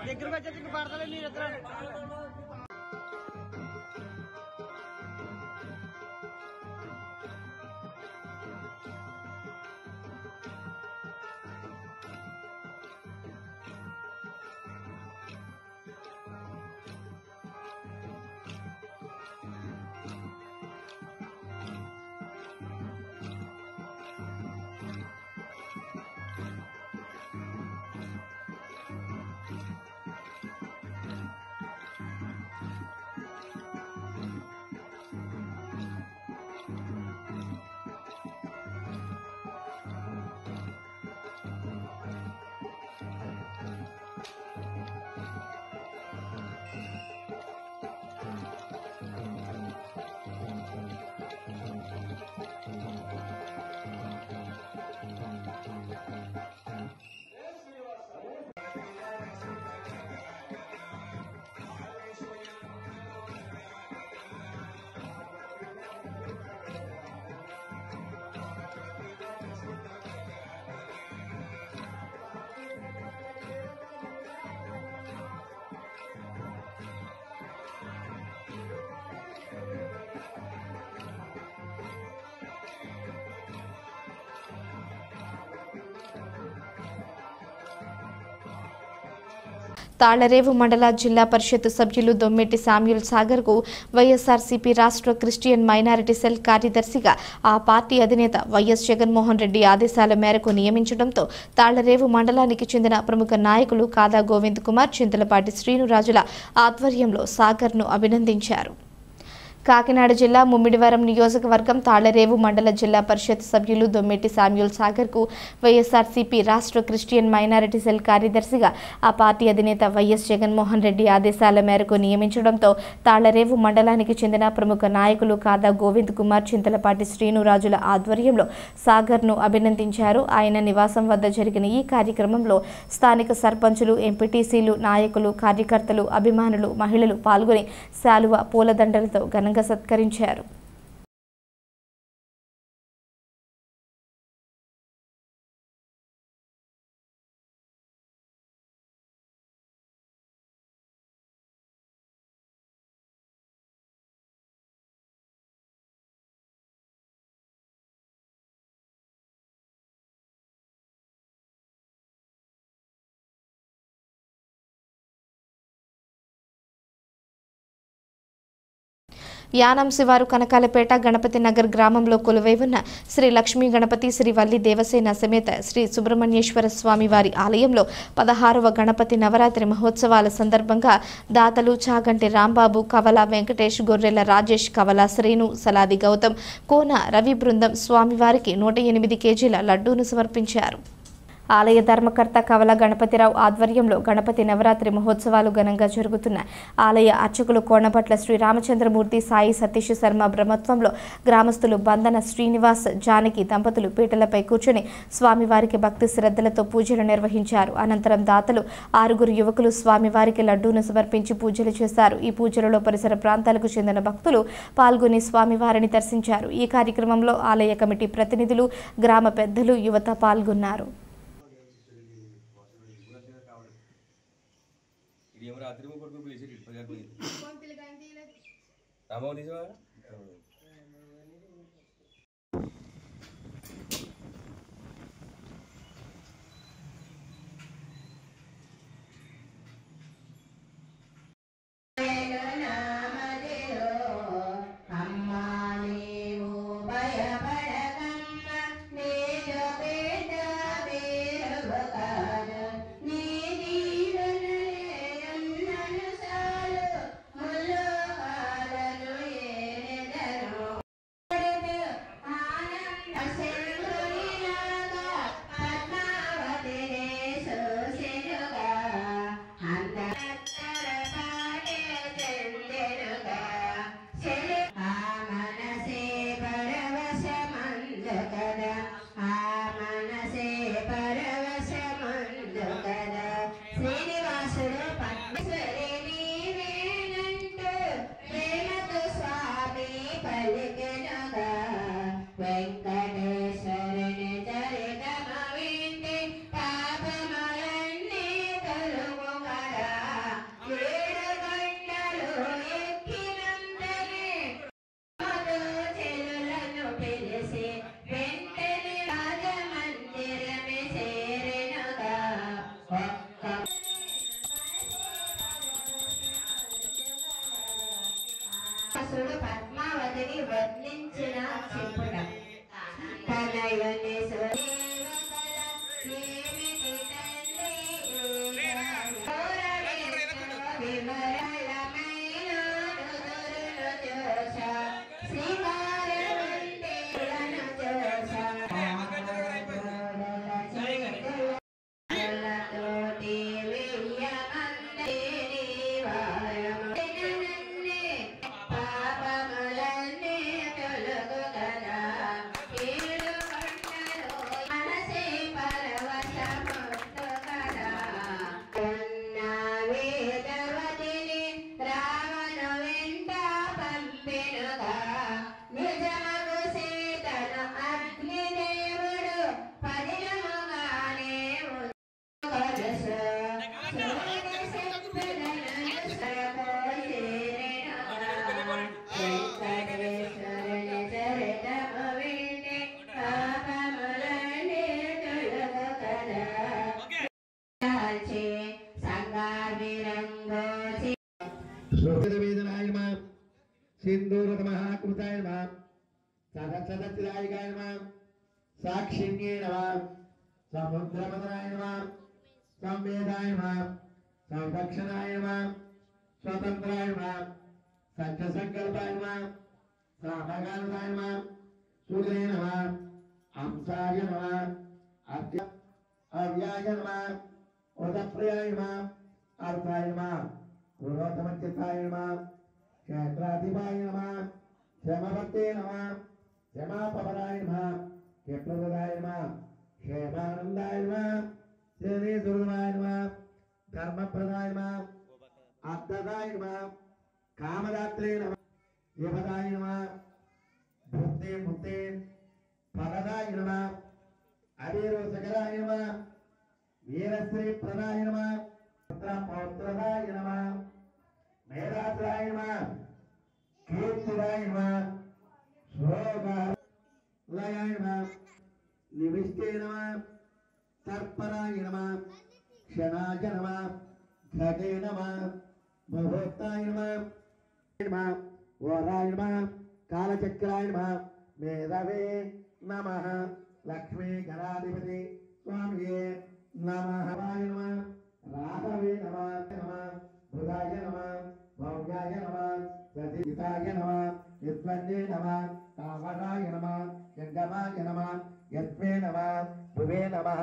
దగ్గరకు వచ్చేసి పడతలే మీరు ఎక్కడ తాళ్లరేవు మండల జిల్లా పరిషత్ సభ్యులు దొమ్మెట్టి శామ్యూల్ సాగర్కు వైఎస్ఆర్సీపీ రాష్ట్ర క్రిస్టియన్ మైనారిటీ సెల్ కార్యదర్శిగా ఆ పార్టీ అధినేత వైఎస్ జగన్మోహన్ రెడ్డి ఆదేశాల మేరకు నియమించడంతో తాళ్లరేవు మండలానికి చెందిన ప్రముఖ నాయకులు కాదా గోవింద్ కుమార్, చింతలపాటి శ్రీనురాజుల ఆధ్వర్యంలో సాగర్ను అభినందించారు. కాకినాడ జిల్లా ముమ్మిడివరం నియోజకవర్గం తాళ్లరేవు మండల జిల్లా పరిషత్ సభ్యులు దొమ్మెట్టి శామ్యూల్ సాగర్కు వైఎస్ఆర్సీపీ రాష్ట్ర క్రిస్టియన్ మైనారిటీ సెల్ కార్యదర్శిగా ఆ పార్టీ అధినేత వైఎస్ జగన్మోహన్ రెడ్డి ఆదేశాల మేరకు నియమించడంతో తాళ్లరేవు మండలానికి చెందిన ప్రముఖ నాయకులు కాదా గోవింద్ కుమార్, చింతలపాటి శ్రీనురాజుల ఆధ్వర్యంలో సాగర్ను అభినందించారు. ఆయన నివాసం వద్ద జరిగిన ఈ కార్యక్రమంలో స్థానిక సర్పంచులు, ఎంపీటీసీలు, నాయకులు, కార్యకర్తలు, అభిమానులు, మహిళలు పాల్గొని శాలువ, పూలదండలతో ఘనంగా సత్కరించారు. యానం శివారు కనకాలపేట గణపతి నగర్ గ్రామంలో కొలువై ఉన్న శ్రీ లక్ష్మీ గణపతి శ్రీ వల్లి దేవసేన సమేత శ్రీ సుబ్రహ్మణ్యేశ్వర స్వామి వారి ఆలయంలో 16వ గణపతి నవరాత్రి మహోత్సవాల సందర్భంగా దాతలు చాగంటి రాంబాబు, కవల వెంకటేష్, గొర్రెల రాజేష్, కవల శ్రీను, సలాది గౌతమ్, కోన రవి బృందం స్వామివారికి 108 కేజీల లడ్డూను సమర్పించారు. ఆలయ ధర్మకర్త కవల గణపతిరావు ఆధ్వర్యంలో గణపతి నవరాత్రి మహోత్సవాలు ఘనంగా జరుగుతున్నాయి. ఆలయ అర్చకులు కోణపట్ల శ్రీ రామచంద్రమూర్తి, సాయి సతీష్ శర్మ బ్రహ్మత్వంలో గ్రామస్తులు బంధన శ్రీనివాస్, జానకి దంపతులు పీటలపై కూర్చొని స్వామివారికి భక్తి శ్రద్ధలతో పూజలు నిర్వహించారు. అనంతరం దాతలు 6 యువకులు స్వామివారికి లడ్డూను సమర్పించి పూజలు చేశారు. ఈ పూజలలో పరిసర ప్రాంతాలకు చెందిన భక్తులు పాల్గొని స్వామివారిని దర్శించారు. ఈ కార్యక్రమంలో ఆలయ కమిటీ ప్రతినిధులు, గ్రామ పెద్దలు, యువత పాల్గొన్నారు. रात्रि में कोई पुलिस की पकड़ कोई रामाव नहीं जो పద్మావతిని వర్ణించిన చెప్పుట सिंदूरमहाकृताय नमः सदसदतिदायकाय नमः साक्षिण्ये नमः समुद्रमदनाय नमः संवेदाय नमः संरक्षणाय नमः स्वतंत्राय नमः सत्यसंकल्पाय नमः सामगानाय नमः सूर्ये नमः अंसाय नमः अव्याय नमः उदप्रियाय नमः अर्थाय नमः पुरोतमचित्ताय नमः क्षेत्राधिपाय नमः क्षमवते नमः क्षमापवराय नमः क्षेत्रदाय नमः क्षेमानंदाय नमः श्री दुर्गाय नमः धर्मप्रदाय नमः अर्थदाय नमः कामदात्रे नमः देवदाय नमः भूते मुक्ते फलदाय नमः अवीरोसकराय नमः वीरश्री प्रदाय नमः पुत्र पौत्रदाय नमः मेधात्राय नमः कीर्तिदाय नमः शोभाय नमः निविष्टे नमः तर्पणाय नमः क्षणाय नमः घटे नमः मुहूर्ताय नमः ఓరాయ నమః కాలచక్రాయ నమః మేధవే నమః లక్ష్మీ గణాధిపతి స్వామియే నమః నమః రాఘవే నమః నమః భుజాయ నమః భవ్యాయ నమః సతీతాయ నమః యత్వన్నే నమః తావరాయ నమః యంగమాయ నమః యత్మే నమః భువే నమః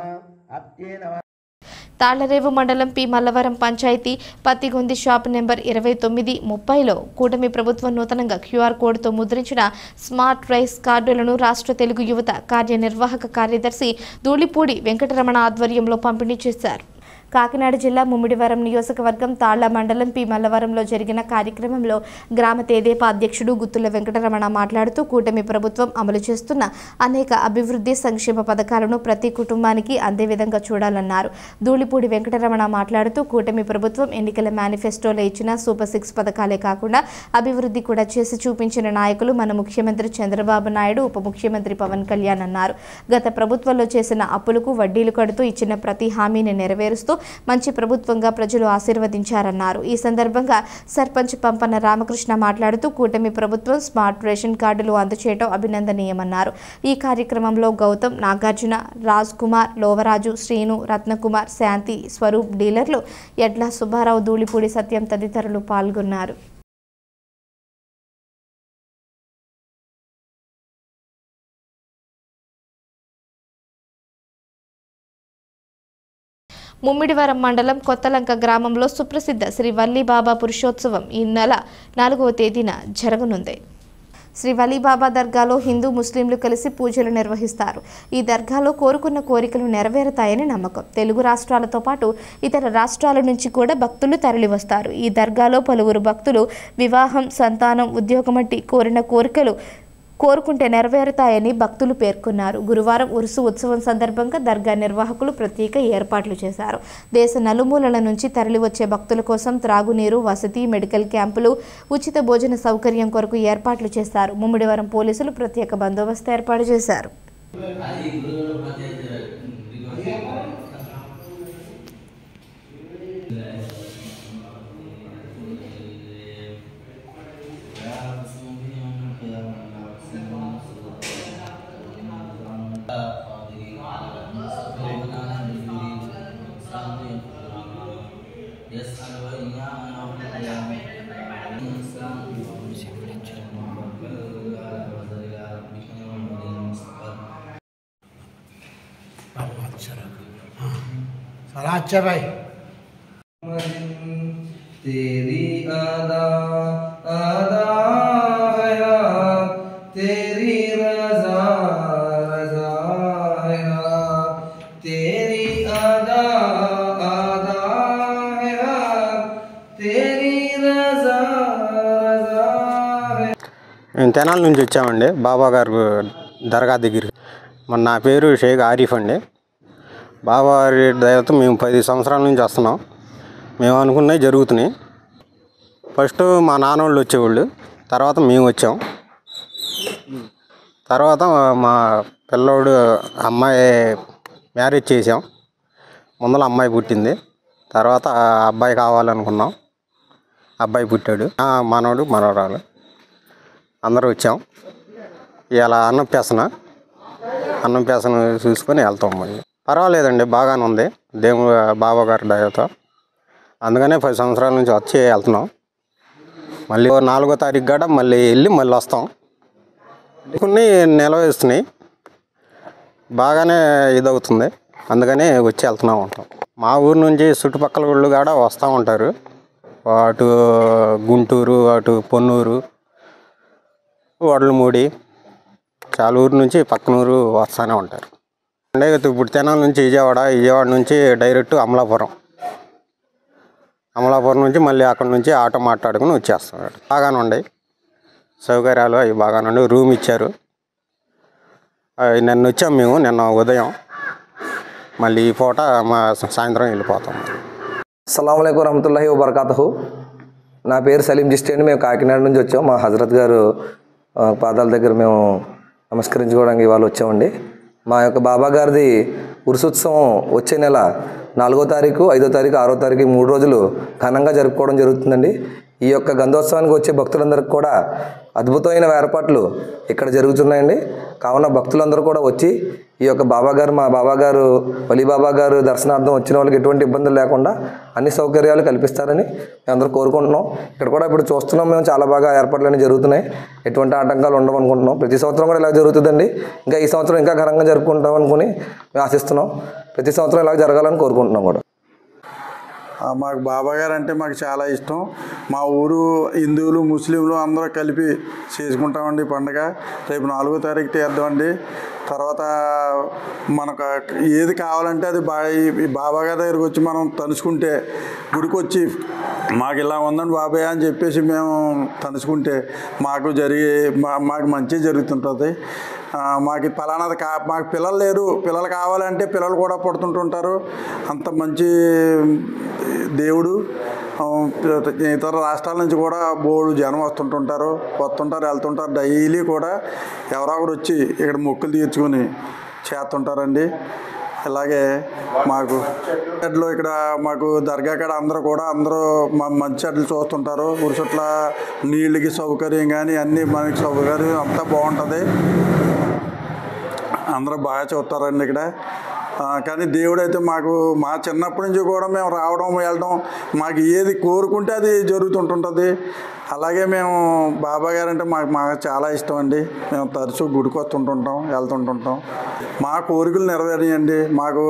అప్తే నమః. తాళ్లరేవు మండలం పి మల్లవరం పంచాయతీ పత్తిగొంది షాప్ నెంబర్ 2930లో కూటమి ప్రభుత్వం నూతనంగా క్యూఆర్ కోడ్తో ముద్రించిన స్మార్ట్ రైస్ కార్డులను రాష్ట్ర తెలుగు యువత కార్యనిర్వాహక కార్యదర్శి ధూళిపూడి వెంకటరమణ ఆధ్వర్యంలో పంపిణీ చేశారు. కాకినాడ జిల్లా ముమ్మిడివరం నియోజకవర్గం తాళ్ల మండలం పి మల్లవరంలో జరిగిన కార్యక్రమంలో గ్రామ తెదేపా అధ్యక్షుడు గుత్తుల వెంకటరమణ మాట్లాడుతూ కూటమి ప్రభుత్వం అమలు చేస్తున్న అనేక అభివృద్ధి సంక్షేమ పథకాలను ప్రతి కుటుంబానికి అందే విధంగా చూడాలన్నారు. ధూళిపూడి వెంకటరమణ మాట్లాడుతూ కూటమి ప్రభుత్వం ఎన్నికల మేనిఫెస్టోలో ఇచ్చిన సూపర్ 6 పథకాలే కాకుండా అభివృద్ధి కూడా చేసి చూపించిన నాయకులు మన ముఖ్యమంత్రి చంద్రబాబు నాయుడు, ఉప ముఖ్యమంత్రి పవన్ కళ్యాణ్ అన్నారు. గత ప్రభుత్వంలో చేసిన అప్పులకు వడ్డీలు కడుతూ ఇచ్చిన ప్రతి హామీని నెరవేరుస్తూ మంచి ప్రభుత్వంగా ప్రజలు ఆశీర్వదించారన్నారు. ఈ సందర్భంగా సర్పంచ్ పంపన్న రామకృష్ణ మాట్లాడుతూ కూటమి ప్రభుత్వం స్మార్ట్ రేషన్ కార్డులు అందజేయడం అభినందనీయమన్నారు. ఈ కార్యక్రమంలో గౌతమ్, నాగార్జున, రాజ్ కుమార్, లోవరాజు, శ్రీను, రత్నకుమార్, శాంతి, స్వరూప్, డీలర్లు ఎడ్ల సుబ్బారావు, ధూళిపూడి సత్యం తదితరులు పాల్గొన్నారు. ముమ్మిడివరం మండలం కొత్తలంక గ్రామంలో సుప్రసిద్ధ శ్రీ వల్లీబాబా పురుషోత్సవం ఈ నెల 4వ తేదీన జరగనుంది. శ్రీ వలీబాబా దర్గాలో హిందూ ముస్లింలు కలిసి పూజలు నిర్వహిస్తారు. ఈ దర్గాలో కోరుకున్న కోరికలు నెరవేరుతాయని నమ్మకం. తెలుగు రాష్ట్రాలతో పాటు ఇతర రాష్ట్రాల నుంచి కూడా భక్తులు తరలివస్తారు. ఈ దర్గాలో పలువురు భక్తులు వివాహం, సంతానం, ఉద్యోగం వంటి కోరిన కోరికలు కోరుకుంటే నెరవేరుతాయని భక్తులు పేర్కొన్నారు. గురువారం ఉరుసు ఉత్సవం సందర్భంగా దర్గా నిర్వాహకులు ప్రత్యేక ఏర్పాట్లు చేశారు. దేశ నలుమూలల నుంచి తరలివచ్చే భక్తుల కోసం త్రాగునీరు, వసతి, మెడికల్ క్యాంపులు, ఉచిత భోజన సౌకర్యం కొరకు ఏర్పాట్లు చేశారు. ముమ్మిడివరం పోలీసులు ప్రత్యేక బందోబస్తు ఏర్పాటు చేశారు. अच्छा भाई तेरी अदा अदा है तेरी रजा रजा है तेरी अदा अदा है तेरी रजा रजा है. మేము తెనాల నుంచి వచ్చామండి బాబా గారు దర్గా దగ్గరికి. నా పేరు షేక్ ఆరిఫ్ అండి. బాబావారి దయతో మేము 10 సంవత్సరాల నుంచి వస్తున్నాం. మేము అనుకున్నవి జరుగుతున్నాయి. ఫస్ట్ మా నాన్నోళ్ళు వచ్చేవాళ్ళు, తర్వాత మేము వచ్చాం. తర్వాత మా పిల్లోడు అమ్మాయి మ్యారేజ్ చేసాం. ముందర అమ్మాయి పుట్టింది. తర్వాత అబ్బాయి కావాలనుకున్నాం. అబ్బాయి పుట్టాడు. మనవడు మనవరాలు అందరూ వచ్చాం. ఇలా అన్నం పేసన చూసుకొని వెళ్తాం. మళ్ళీ పర్వాలేదండి, బాగానే ఉంది దేవుడు బాబా గారి దయతో. అందుకనే 10 సంవత్సరాల నుంచి వచ్చి వెళ్తున్నాం. మళ్ళీ 4వ తారీఖు గడ మళ్ళీ వెళ్ళి మళ్ళీ వస్తాం. కొన్ని నిలవేస్తున్నాయి, బాగానే ఇదవుతుంది. అందుకని వచ్చి వెళ్తూ ఉంటాం. మా ఊరు నుంచి చుట్టుపక్కల ఊళ్ళు కూడా వస్తూ ఉంటారు. అటు గుంటూరు, అటు పొన్నూరు, వడ్లమూడి, చాలా ఊరు నుంచి పక్కనూరు వస్తూనే ఉంటారు. అంటే ఇప్పుడు తెనాల నుంచి విజయవాడ నుంచి డైరెక్ట్ అమలాపురం నుంచి మళ్ళీ అక్కడ నుంచి ఆటో మాట్లాడుకుని వచ్చేస్తున్నాడు. బాగానే ఉన్నాయి సౌకర్యాలు, అవి బాగానే ఉన్నాయి. రూమ్ ఇచ్చారు. నిన్న వచ్చాం మేము, నిన్న ఉదయం. మళ్ళీ ఈ పూట సాయంత్రం వెళ్ళిపోతాం. అస్సలాము అలైకుం వరహమతుల్లాహి వబరకాతుహు. నా పేరు సలీం జిస్టి అండి. మేము కాకినాడ నుంచి వచ్చాం. మా హజరత్ గారు పాదాల దగ్గర మేము నమస్కరించుకోవడానికి ఇవాళ వచ్చామండి. మా యొక్క బాబా గారిది ఉరుసోత్సవం వచ్చే నెల 4వ తారీఖు, 5వ తారీఖు, 6వ తారీఖు 3 రోజులు ఘనంగా జరుపుకోవడం జరుగుతుందండి. ఈ యొక్క గంధోత్సవానికి వచ్చే భక్తులందరికీ కూడా అద్భుతమైన ఏర్పాట్లు ఇక్కడ జరుగుతున్నాయండి. కావున భక్తులందరూ కూడా వచ్చి ఈ యొక్క మా బాబాగారు వలి బాబాగారు దర్శనార్థం వచ్చిన వాళ్ళకి ఎటువంటి ఇబ్బందులు లేకుండా అన్ని సౌకర్యాలు కల్పిస్తారని మేము అందరూ కోరుకుంటున్నాం. ఇక్కడ కూడా ఇప్పుడు చూస్తున్నాం, మేము చాలా బాగా ఏర్పాట్లన్నీ జరుగుతున్నాయి, ఎటువంటి ఆటంకాలు ఉండవు అనుకుంటున్నాం. ప్రతి సంవత్సరం కూడా ఇలా జరుగుతుందండి. ఇంకా ఈ సంవత్సరం ఇంకా ఘనంగా జరుపుకుంటాం అనుకుని మేము ఆశిస్తున్నాం. ప్రతి సంవత్సరం ఇలా జరగాలని కోరుకుంటున్నాం కూడా. మాకు బాబాగారు అంటే మాకు చాలా ఇష్టం. మా ఊరు హిందువులు ముస్లింలు అందరూ కలిపి చేసుకుంటామండి పండుగ. రేపు 4వ తారీఖు తీద్దామండి. తర్వాత మనకు ఏది కావాలంటే అది బాబాగారి దగ్గరికి వచ్చి మనం తలుచుకుంటే, గుడికి వచ్చి మాకు ఇలా ఉందండి బాబాయ్ అని చెప్పేసి మేము తలుచుకుంటే మాకు మంచి జరుగుతుంటుంది. మాకు ఫలానాది మాకు పిల్లలు లేరు, పిల్లలు కావాలంటే పిల్లలు కూడా పుడుతుంటుంటారు. అంత మంచి దేవుడు. ఇతర రాష్ట్రాల నుంచి కూడా బోర్డు జనం వస్తుంటారు, వెళ్తుంటారు. డైలీ కూడా ఎవరో ఒకరు వచ్చి ఇక్కడ మొక్కులు తీర్చుకొని చేస్తుంటారండి. అలాగే మాకు చెట్లు ఇక్కడ మాకు దర్గా కాడ అందరూ మంచి చెట్లు చూస్తుంటారు. ఉరుసట్ల నీళ్ళకి సౌకర్యం కానీ అన్నీ మనకి సౌకర్యం అంతా బాగుంటుంది. అందరూ బాగా చూస్తారండి ఇక్కడ. కానీ దేవుడైతే మా చిన్నప్పటి నుంచి కూడా మేము రావడం వెళ్ళడం మాకు ఏది కోరుకుంటే అది జరుగుతుంటుంటుంది. అలాగే మేము బాబా గారు అంటే మాకు చాలా ఇష్టం అండి. మేము తరచూ గుడికి వెళ్తుంటుంటాం. మా కోరికలు నెరవేరియండి. మాకు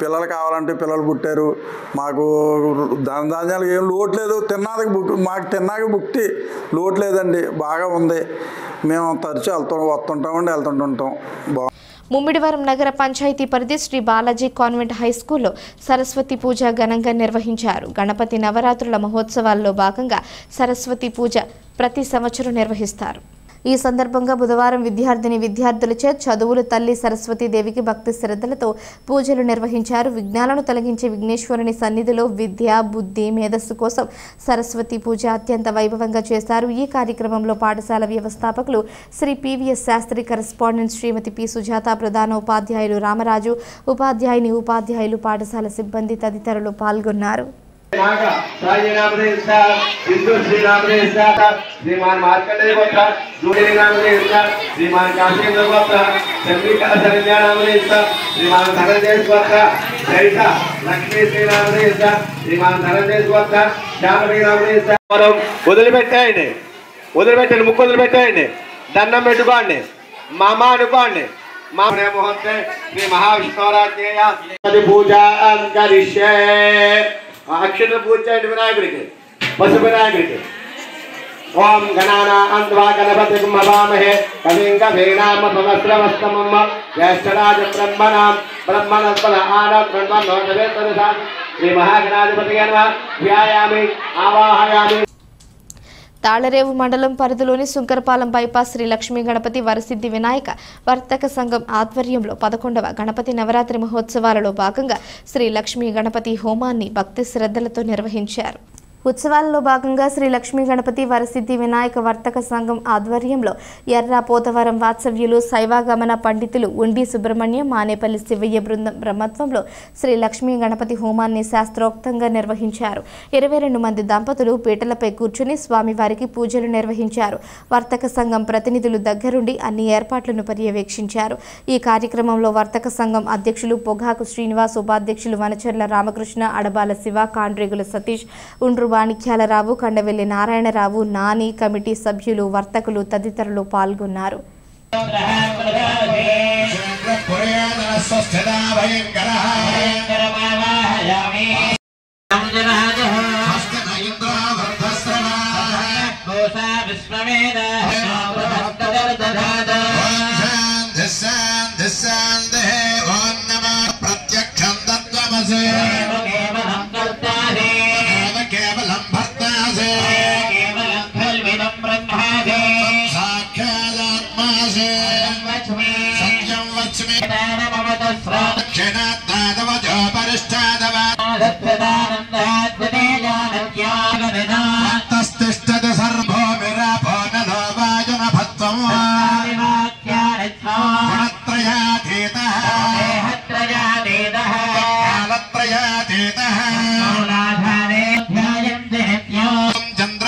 పిల్లలు కావాలంటే పిల్లలు పుట్టారు. మాకు ధాన్యాలకు ఏం లోటు లేదు. మాకు తిన్నాక బుక్తి లోటు లేదండి, బాగా ఉంది. మేము తరచూ వస్తుంటామండి, వెళ్తుంటుంటాం. ముమ్మిడివరం నగర పంచాయతీ పరిధి శ్రీ బాలాజీ కాన్వెంట్ హై స్కూల్లో సరస్వతి పూజ ఘనంగా నిర్వహించారు. గణపతి నవరాత్రుల మహోత్సవాల్లో భాగంగా సరస్వతి పూజ ప్రతి సంవత్సరం నిర్వహిస్తారు. ఈ సందర్భంగా బుధవారం విద్యార్థులచే చదువులు తల్లి సరస్వతీదేవికి భక్తి శ్రద్ధలతో పూజలు నిర్వహించారు. విఘ్నాలను తొలగించే విఘ్నేశ్వరుని సన్నిధిలో విద్య, బుద్ధి, మేధస్సు కోసం సరస్వతి పూజ అత్యంత వైభవంగా చేశారు. ఈ కార్యక్రమంలో పాఠశాల వ్యవస్థాపకులు శ్రీ పివిఎస్ శాస్త్రి, కరెస్పాండెంట్ శ్రీమతి పి సుజాత, ప్రధాన ఉపాధ్యాయులు రామరాజు, ఉపాధ్యాయులు, పాఠశాల సిబ్బంది తదితరులు పాల్గొన్నారు. श्रीमान मार्कंडेय गोत्र जूली नाम से श्रीमान काशीन्द्र गोत्र चंद्रिका शरण्या नाम से श्रीमान धनंजय गोत्र जैसा लक्ष्मी श्री नाम से श्रीमान धनंजय गोत्र श्यामली नाम से మనం వదిలిపెట్టండి ముక్కు వదిలిపెట్టండి, దండం పెట్టుకోండి, మామ అనుకోండి. మామనే ముహూర్తే శ్రీ మహావిష్ణురాజ్ఞేయ పూజా కరిష్యే. అక్షర పూజ చేయండి వినాయకుడికి, పశు వినాయకుడికి. ఓం గణానాం త్వా గణపతిం హవామహే కవిం కవీనామపవస్రవస్తమం జ్యేష్ఠరాజం బ్రహ్మణస్పద ఆనత్మన్నోదవేతదశా శ్రీ మహాగణాధిపతియే నమః. ధ్యాయామి ఆవాహయామి. తాళరేవు మండలం పరిధిలోని సుంకరపాలెం బైపాస్ శ్రీ లక్ష్మీ గణపతి వరసిద్ధి వినాయక వర్తక సంఘం ఆధ్వర్యంలో 11వ గణపతి నవరాత్రి మహోత్సవాలలో భాగంగా శ్రీ లక్ష్మీ గణపతి హోమాన్ని భక్తి శ్రద్ధలతో నిర్వహించారు. ఉత్సవాల్లో భాగంగా శ్రీ లక్ష్మీ గణపతి వరసిద్ధి వినాయక వర్తక సంఘం ఆధ్వర్యంలో ఎర్ర పోతవరం వాత్సవ్యులు, శైవాగమన పండితులు ఉండి సుబ్రహ్మణ్యం, మానేపల్లి శివయ్య బృందం బ్రహ్మత్వంలో శ్రీ లక్ష్మీ గణపతి హోమాన్ని శాస్త్రోక్తంగా నిర్వహించారు. 22 మంది దంపతులు పీటలపై కూర్చుని స్వామివారికి పూజలు నిర్వహించారు. వర్తక సంఘం ప్రతినిధులు దగ్గరుండి అన్ని ఏర్పాట్లను పర్యవేక్షించారు. ఈ కార్యక్రమంలో వర్తక సంఘం అధ్యక్షులు పొగాకు శ్రీనివాస్, ఉపాధ్యక్షులు వనచర్ల రామకృష్ణ, అడబాల శివ, కాండ్రేగుల సతీష్, ఉండ్రు వాణిక్యాలరావు, కండవెల్లి నారాయణరావు, నాని, కమిటీ సభ్యులు, వర్తకులు తదితరులు పాల్గొన్నారు. చంద్ర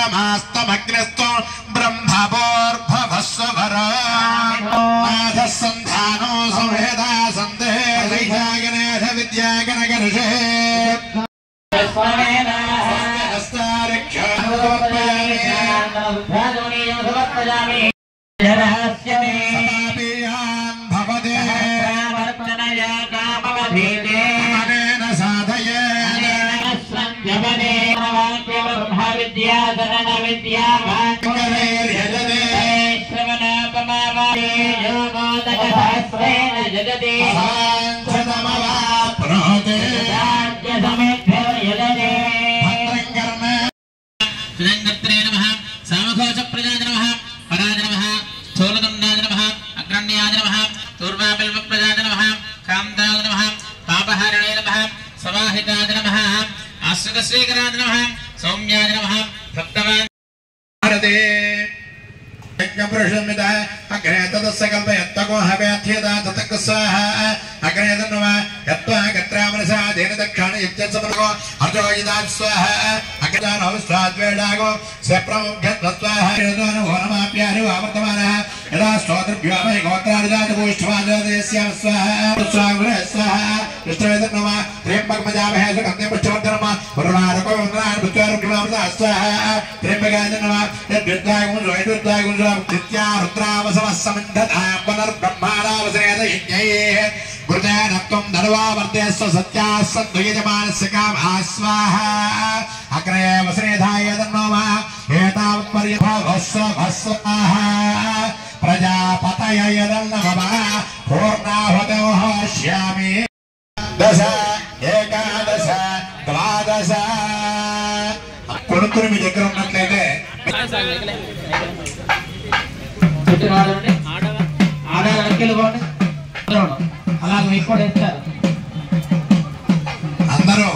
అందరూ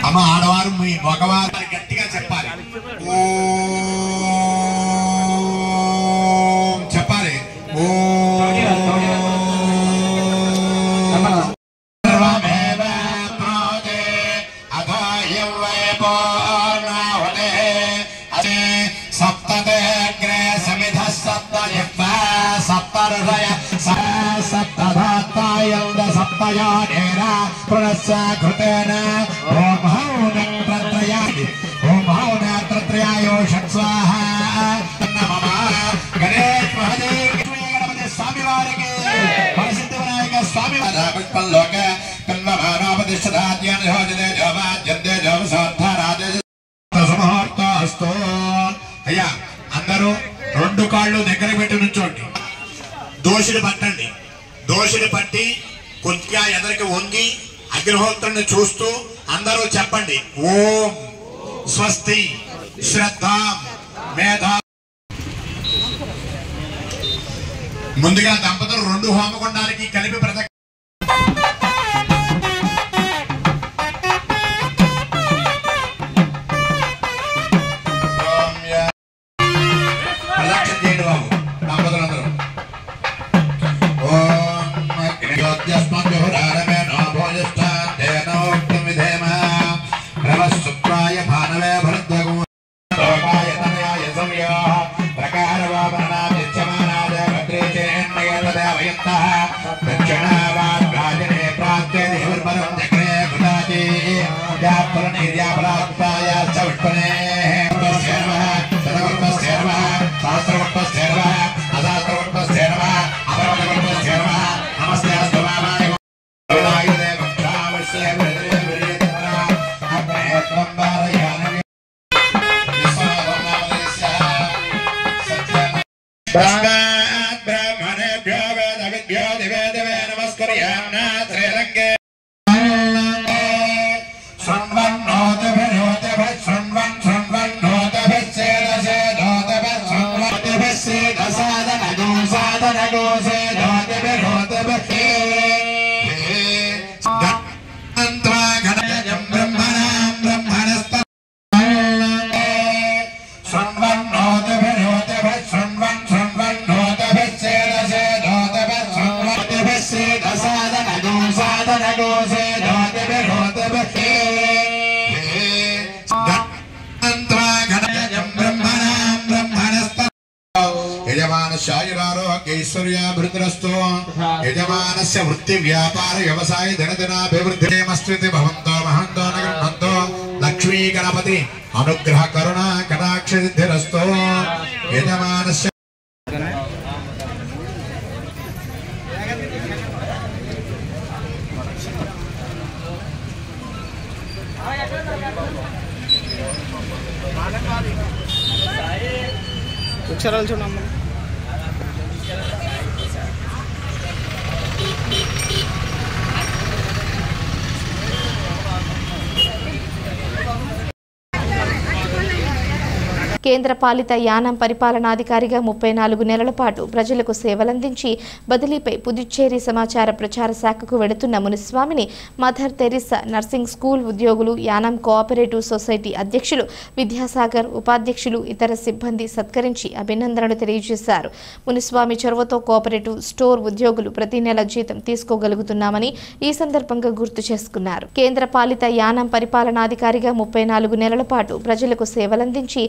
అమ్మ ఆడవారు మీ మగవారు గట్టిగా చెప్పాలి. చెప్పాలి. అయ్యా అందరూ రెండు కాళ్ళు దగ్గర పెట్టి నుంచోండి. దోషుని పట్టండి. దోషుని పట్టి కొద్దిగా ఎదరికి వంగి అగ్నిహోత్రుని చూస్తూ అందరూ చెప్పండి ఓం స్వస్తి శ్రద్ధ మేధా. ముందుగా దంపతులు రెండు హోమగుండానికి కలిపి ప్రదక్షిణ చేయండి బాబు దంపతులందరూ. यजमानस्यायुरारोग्यैश्वर्याभिवृद्धिरस्तु यजमानस्य वृत्ति व्यापार व्यवसाय धनधनाभिवृद्धिमस्त्विति भवन्तो महन्तो न गृह्णन्तो लक्ष्मी गणपति अनुग्रह करुणा कटाक्ष सिद्धिरस्तु यजमानस्य కేంద్ర పాలిత యానం పరిపాలనాధికారిగా 34 నెలల పాటు ప్రజలకు సేవలందించి బదిలీపై పుదుచ్చేరి సమాచార ప్రచార శాఖకు వెడుతున్న మునిస్వామిని మదర్ తెరిసా నర్సింగ్ స్కూల్ ఉద్యోగులు, యానం కోఆపరేటివ్ సొసైటీ అధ్యక్షులు విద్యాసాగర్, ఉపాధ్యక్షులు, ఇతర సిబ్బంది సత్కరించి అభినందనలు తెలియజేశారు. మునిస్వామి చొరవతో కోఆపరేటివ్ స్టోర్ ఉద్యోగులు ప్రతి నెల జీతం తీసుకోగలుగుతున్నామని ఈ సందర్భంగా గుర్తు చేసుకున్నారు. కేంద్ర పాలిత యానం పరిపాలనాధికారిగా 34 నెలల పాటు ప్రజలకు సేవలందించి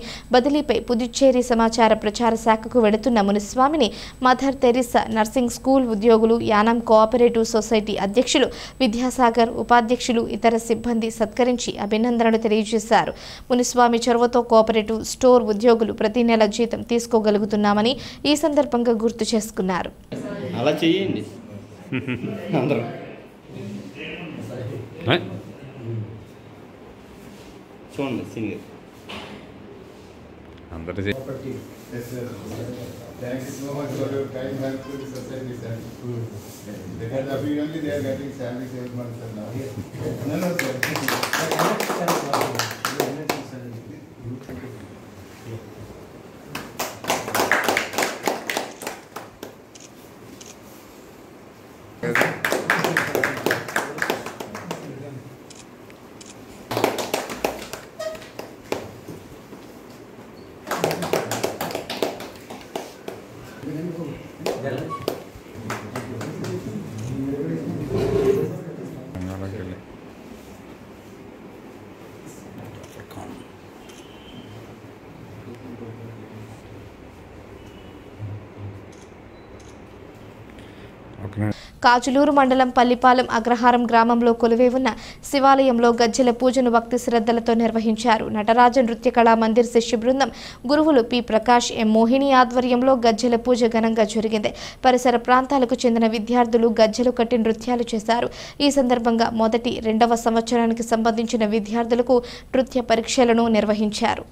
బదిలీపై పుదుచ్చేరి సమాచార ప్రచార శాఖకు వెడుతున్న మునిస్వామిని మదర్ తెరిసా నర్సింగ్ స్కూల్ ఉద్యోగులు, యానం కోఆపరేటివ్ సొసైటీ అధ్యక్షులు విద్యాసాగర్, ఉపాధ్యక్షులు, ఇతర సిబ్బంది సత్కరించి అభినందనలు తెలియజేశారు. మునిస్వామి చొరవతో కోఆపరేటివ్ స్టోర్ ఉద్యోగులు ప్రతి నెల జీతం తీసుకోగలుగుతున్నామని ఈ సందర్భంగా గుర్తు చేసుకున్నారు. అలా చేయండి అందరూ. చూడండి సింగర్ అందరూ Thanks so much for your kind help to the society, sir. Because apparently they are getting salary 7 months and now. No, sir. Kajuluru మండలం పల్లిపాలెం అగ్రహారం గ్రామంలో కొలువై ఉన్న శివాలయంలో గజ్జెల పూజను భక్తి శ్రద్ధలతో నిర్వహించారు. నటరాజ నృత్య కళా మందిర్ శిష్య బృందం గురువులు పి ప్రకాష్, ఎం మోహిని ఆధ్వర్యంలో గజ్జెల పూజ ఘనంగా జరిగింది. పరిసర ప్రాంతాలకు చెందిన విద్యార్థులు గజ్జెలు కట్టి నృత్యాలు చేశారు. ఈ సందర్భంగా మొదటి, రెండవ సంవత్సరానికి సంబంధించిన విద్యార్థులకు నృత్య పరీక్షలను నిర్వహించారు.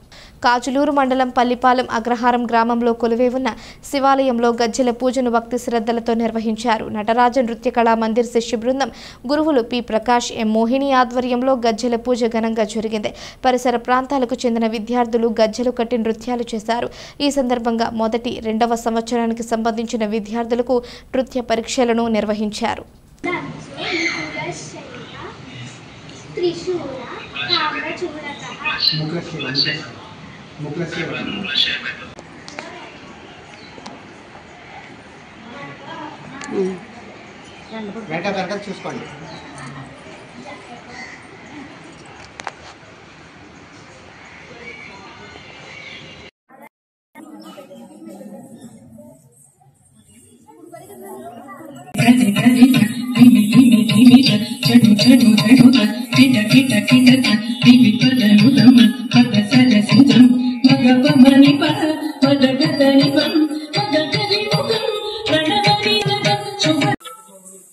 కాజులూరు మండలం పల్లిపాలెం అగ్రహారం గ్రామంలో కొలువై ఉన్న శివాలయంలో గజ్జెల పూజను భక్తి శ్రద్ధలతో నిర్వహించారు. నటరాజ నృత్య కళా మందిర్ శిష్య బృందం గురువులు పి ప్రకాష్, ఎం మోహిని ఆధ్వర్యంలో గజ్జెల పూజ ఘనంగా జరిగింది. పరిసర ప్రాంతాలకు చెందిన విద్యార్థులు గజ్జెలు కట్టి నృత్యాలు చేశారు. ఈ సందర్భంగా మొదటి, రెండవ సంవత్సరానికి సంబంధించిన విద్యార్థులకు నృత్య పరీక్షలను నిర్వహించారు. వెనక చూసుకోండి.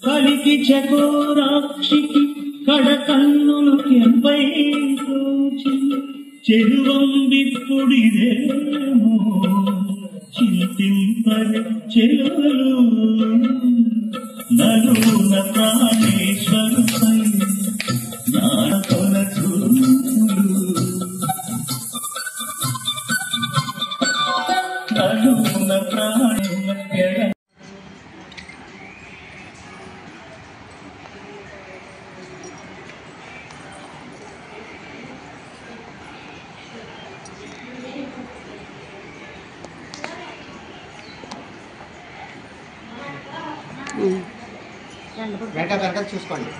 కలికి చకోరాక్షికి కడకన్నులు కెంపై తోచి చెరువంబిప్పుడిదేమో చింతింపరి చెరువులు నలున ప్రాణేశ్వరుపై నాకొన చూపులు నలున ప్రాణ వెనక చూసుకోండి.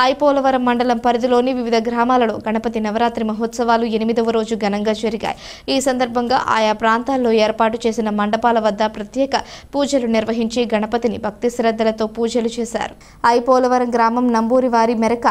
ఐపోలవరం మండలం పరిధిలోని వివిధ గ్రామాలలో గణపతి నవరాత్రి మహోత్సవాలు 8వ రోజు ఘనంగా జరిగాయి. ఈ సందర్భంగా ఆయా ప్రాంతాల్లో ఏర్పాటు చేసిన మండపాల వద్ద ప్రత్యేక పూజలు నిర్వహించి గణపతిని భక్తి శ్రద్ధలతో పూజలు చేశారు. ఐపోలవరం గ్రామం నంబూరి వారి మెరక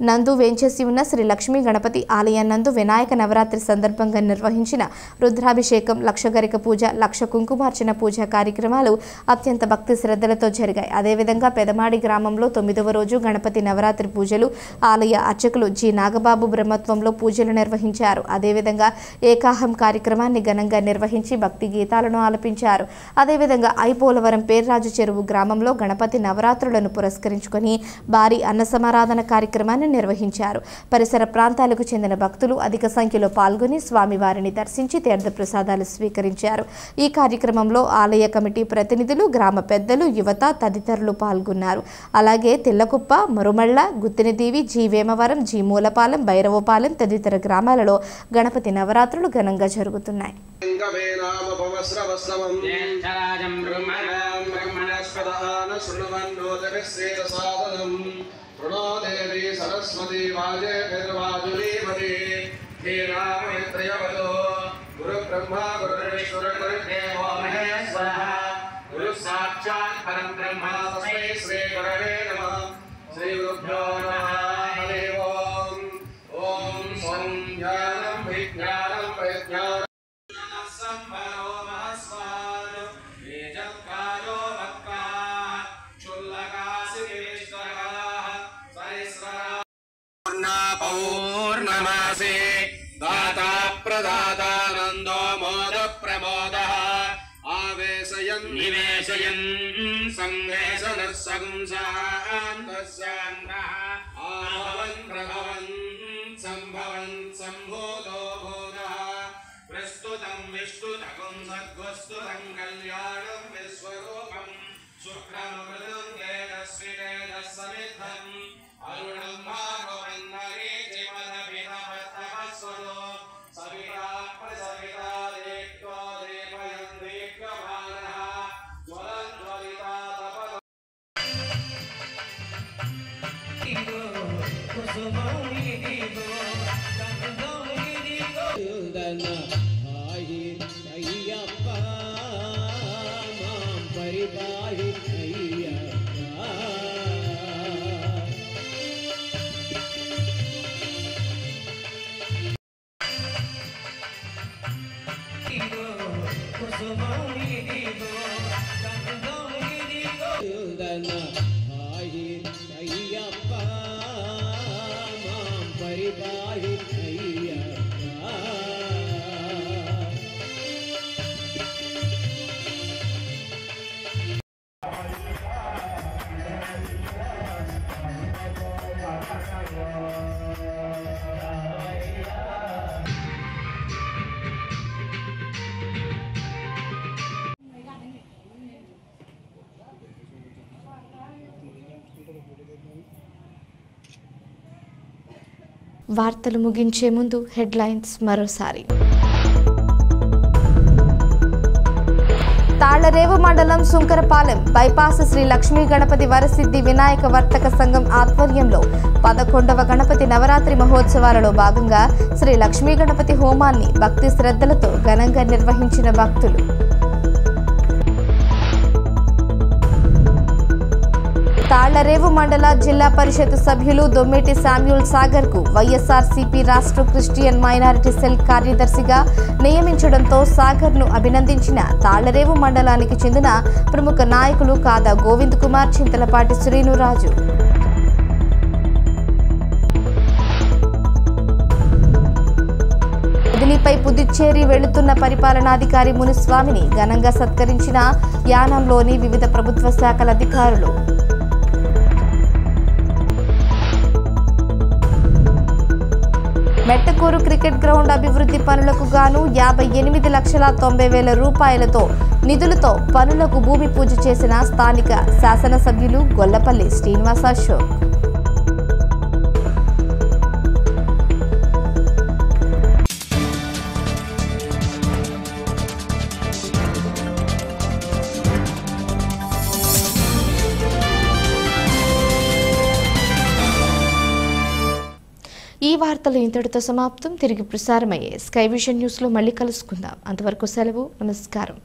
నందు వేంచేసి ఉన్న శ్రీ లక్ష్మీ గణపతి ఆలయం నందు వినాయక నవరాత్రి సందర్భంగా నిర్వహించిన రుద్రాభిషేకం, లక్షగరిక పూజ, లక్ష కుంకుమార్చన పూజా కార్యక్రమాలు అత్యంత భక్తి శ్రద్ధలతో జరిగాయి. అదేవిధంగా పెదమాడి గ్రామంలో 9వ రోజు గణపతి నవరాత్రి పూజలు ఆలయ అర్చకులు జి నాగబాబు బ్రహ్మత్వంలో పూజలు నిర్వహించారు. అదేవిధంగా ఏకాహం కార్యక్రమాన్ని ఘనంగా నిర్వహించి భక్తి గీతాలను ఆలపించారు. అదేవిధంగా ఐపోలవరం పేర్రాజు చెరువు గ్రామంలో గణపతి నవరాత్రులను పురస్కరించుకొని భారీ అన్న సమారాధన కార్యక్రమాన్ని నిర్వహించారు. పరిసర ప్రాంతాలకు చెందిన భక్తులు అధిక సంఖ్యలో పాల్గొని స్వామివారిని దర్శించి తీర్థ ప్రసాదాలు స్వీకరించారు. ఈ కార్యక్రమంలో ఆలయ కమిటీ ప్రతినిధులు, గ్రామ పెద్దలు, యువత తదితరులు పాల్గొన్నారు. అలాగే తెల్లకుప్ప, మరుమళ్ళ, గుత్తినదీవి, జీ వేమవరం, జీ మూలపాలెం, భైరవపాలెం తదితర గ్రామాలలో గణపతి నవరాత్రులు ఘనంగా జరుగుతున్నాయి. प्रणो देवी सरस्वती वाजे निर्वाजुलीपति हे रामयत्रयवतो गुरु ब्रह्मा गुरुर्विष्णु गुरुर्देवो महेश्वरः गुरु साक्षात् परं ब्रह्म तस्मै श्री गुरवे नमः श्री गुरुभ्यो नमः हरि ओम ओम स्वं ज्ञानं विज्ञानं प्रज्ञानं संभरो महस्वान् वेजत्कारो वक्काः क्षुल्लकासिकेश्वरः पौर्णमासे दाता प्रदातानन्दो मोद प्रमोदः आवेशयन् निवेशयन् संवेशनः संसान्तस्यान्तः आहवन् प्रभवन् सम्भवन् सम्भूतो भूतः प्रस्तुतं विष्णुतकं सद्वस्तुतं कल्याणं विश्वरूपं शुक्रमृतं तेजस्वितेजः समिद्धम् अरुणं भागवन्नरे जीवनपितपत्तपस्वरो सविता प्रसविता देक्तो देवयन् देक्यमानः ज्वलज्वलिता तपः వార్తలు ముగించే ముందు హెడ్లైన్స్ మరోసారి. తాళ్లరేవు మండలం సుంకరపాలెం బైపాస్ శ్రీ లక్ష్మీ గణపతి వరసిద్ధి వినాయక వర్తక సంఘం ఆధ్వర్యంలో 11వ గణపతి నవరాత్రి మహోత్సవాలలో భాగంగా శ్రీ లక్ష్మీ గణపతి హోమాన్ని భక్తి శ్రద్ధలతో ఘనంగా నిర్వహించిన భక్తులు. తాళ్లరేవు మండల జిల్లా పరిషత్ సభ్యులు దొమ్మేటి శామ్యూల్ సాగర్ కు వైఎస్ఆర్సీపీ రాష్ట్ర క్రిస్టియన్ మైనారిటీ సెల్ కార్యదర్శిగా నియమించడంతో సాగర్ ను అభినందించిన తాళ్లరేవు మండలానికి చెందిన ప్రముఖ నాయకులు కాదా గోవింద్ కుమార్, చింతలపాటి శ్రీనురాజు. బదిలీపై పుదుచ్చేరి వెళుతున్న పరిపాలనాధికారి మునిస్వామిని ఘనంగా సత్కరించిన యానంలోని వివిధ ప్రభుత్వ శాఖల అధికారులు. మెట్టకూరు క్రికెట్ గ్రౌండ్ అభివృద్ధి పనులకు గాను 58,90,000 రూపాయలతో నిధులతో పనులకు భూమి పూజ చేసిన స్థానిక శాసనసభ్యులు గొల్లపల్లి శ్రీనివాస అశోక్. ఈ వార్తలు ఇంతటితో సమాప్తం. తిరిగి ప్రసారమయ్యే స్కై విజన్ న్యూస్లో మళ్ళీ కలుసుకుందాం. అంతవరకు సెలవు. నమస్కారం.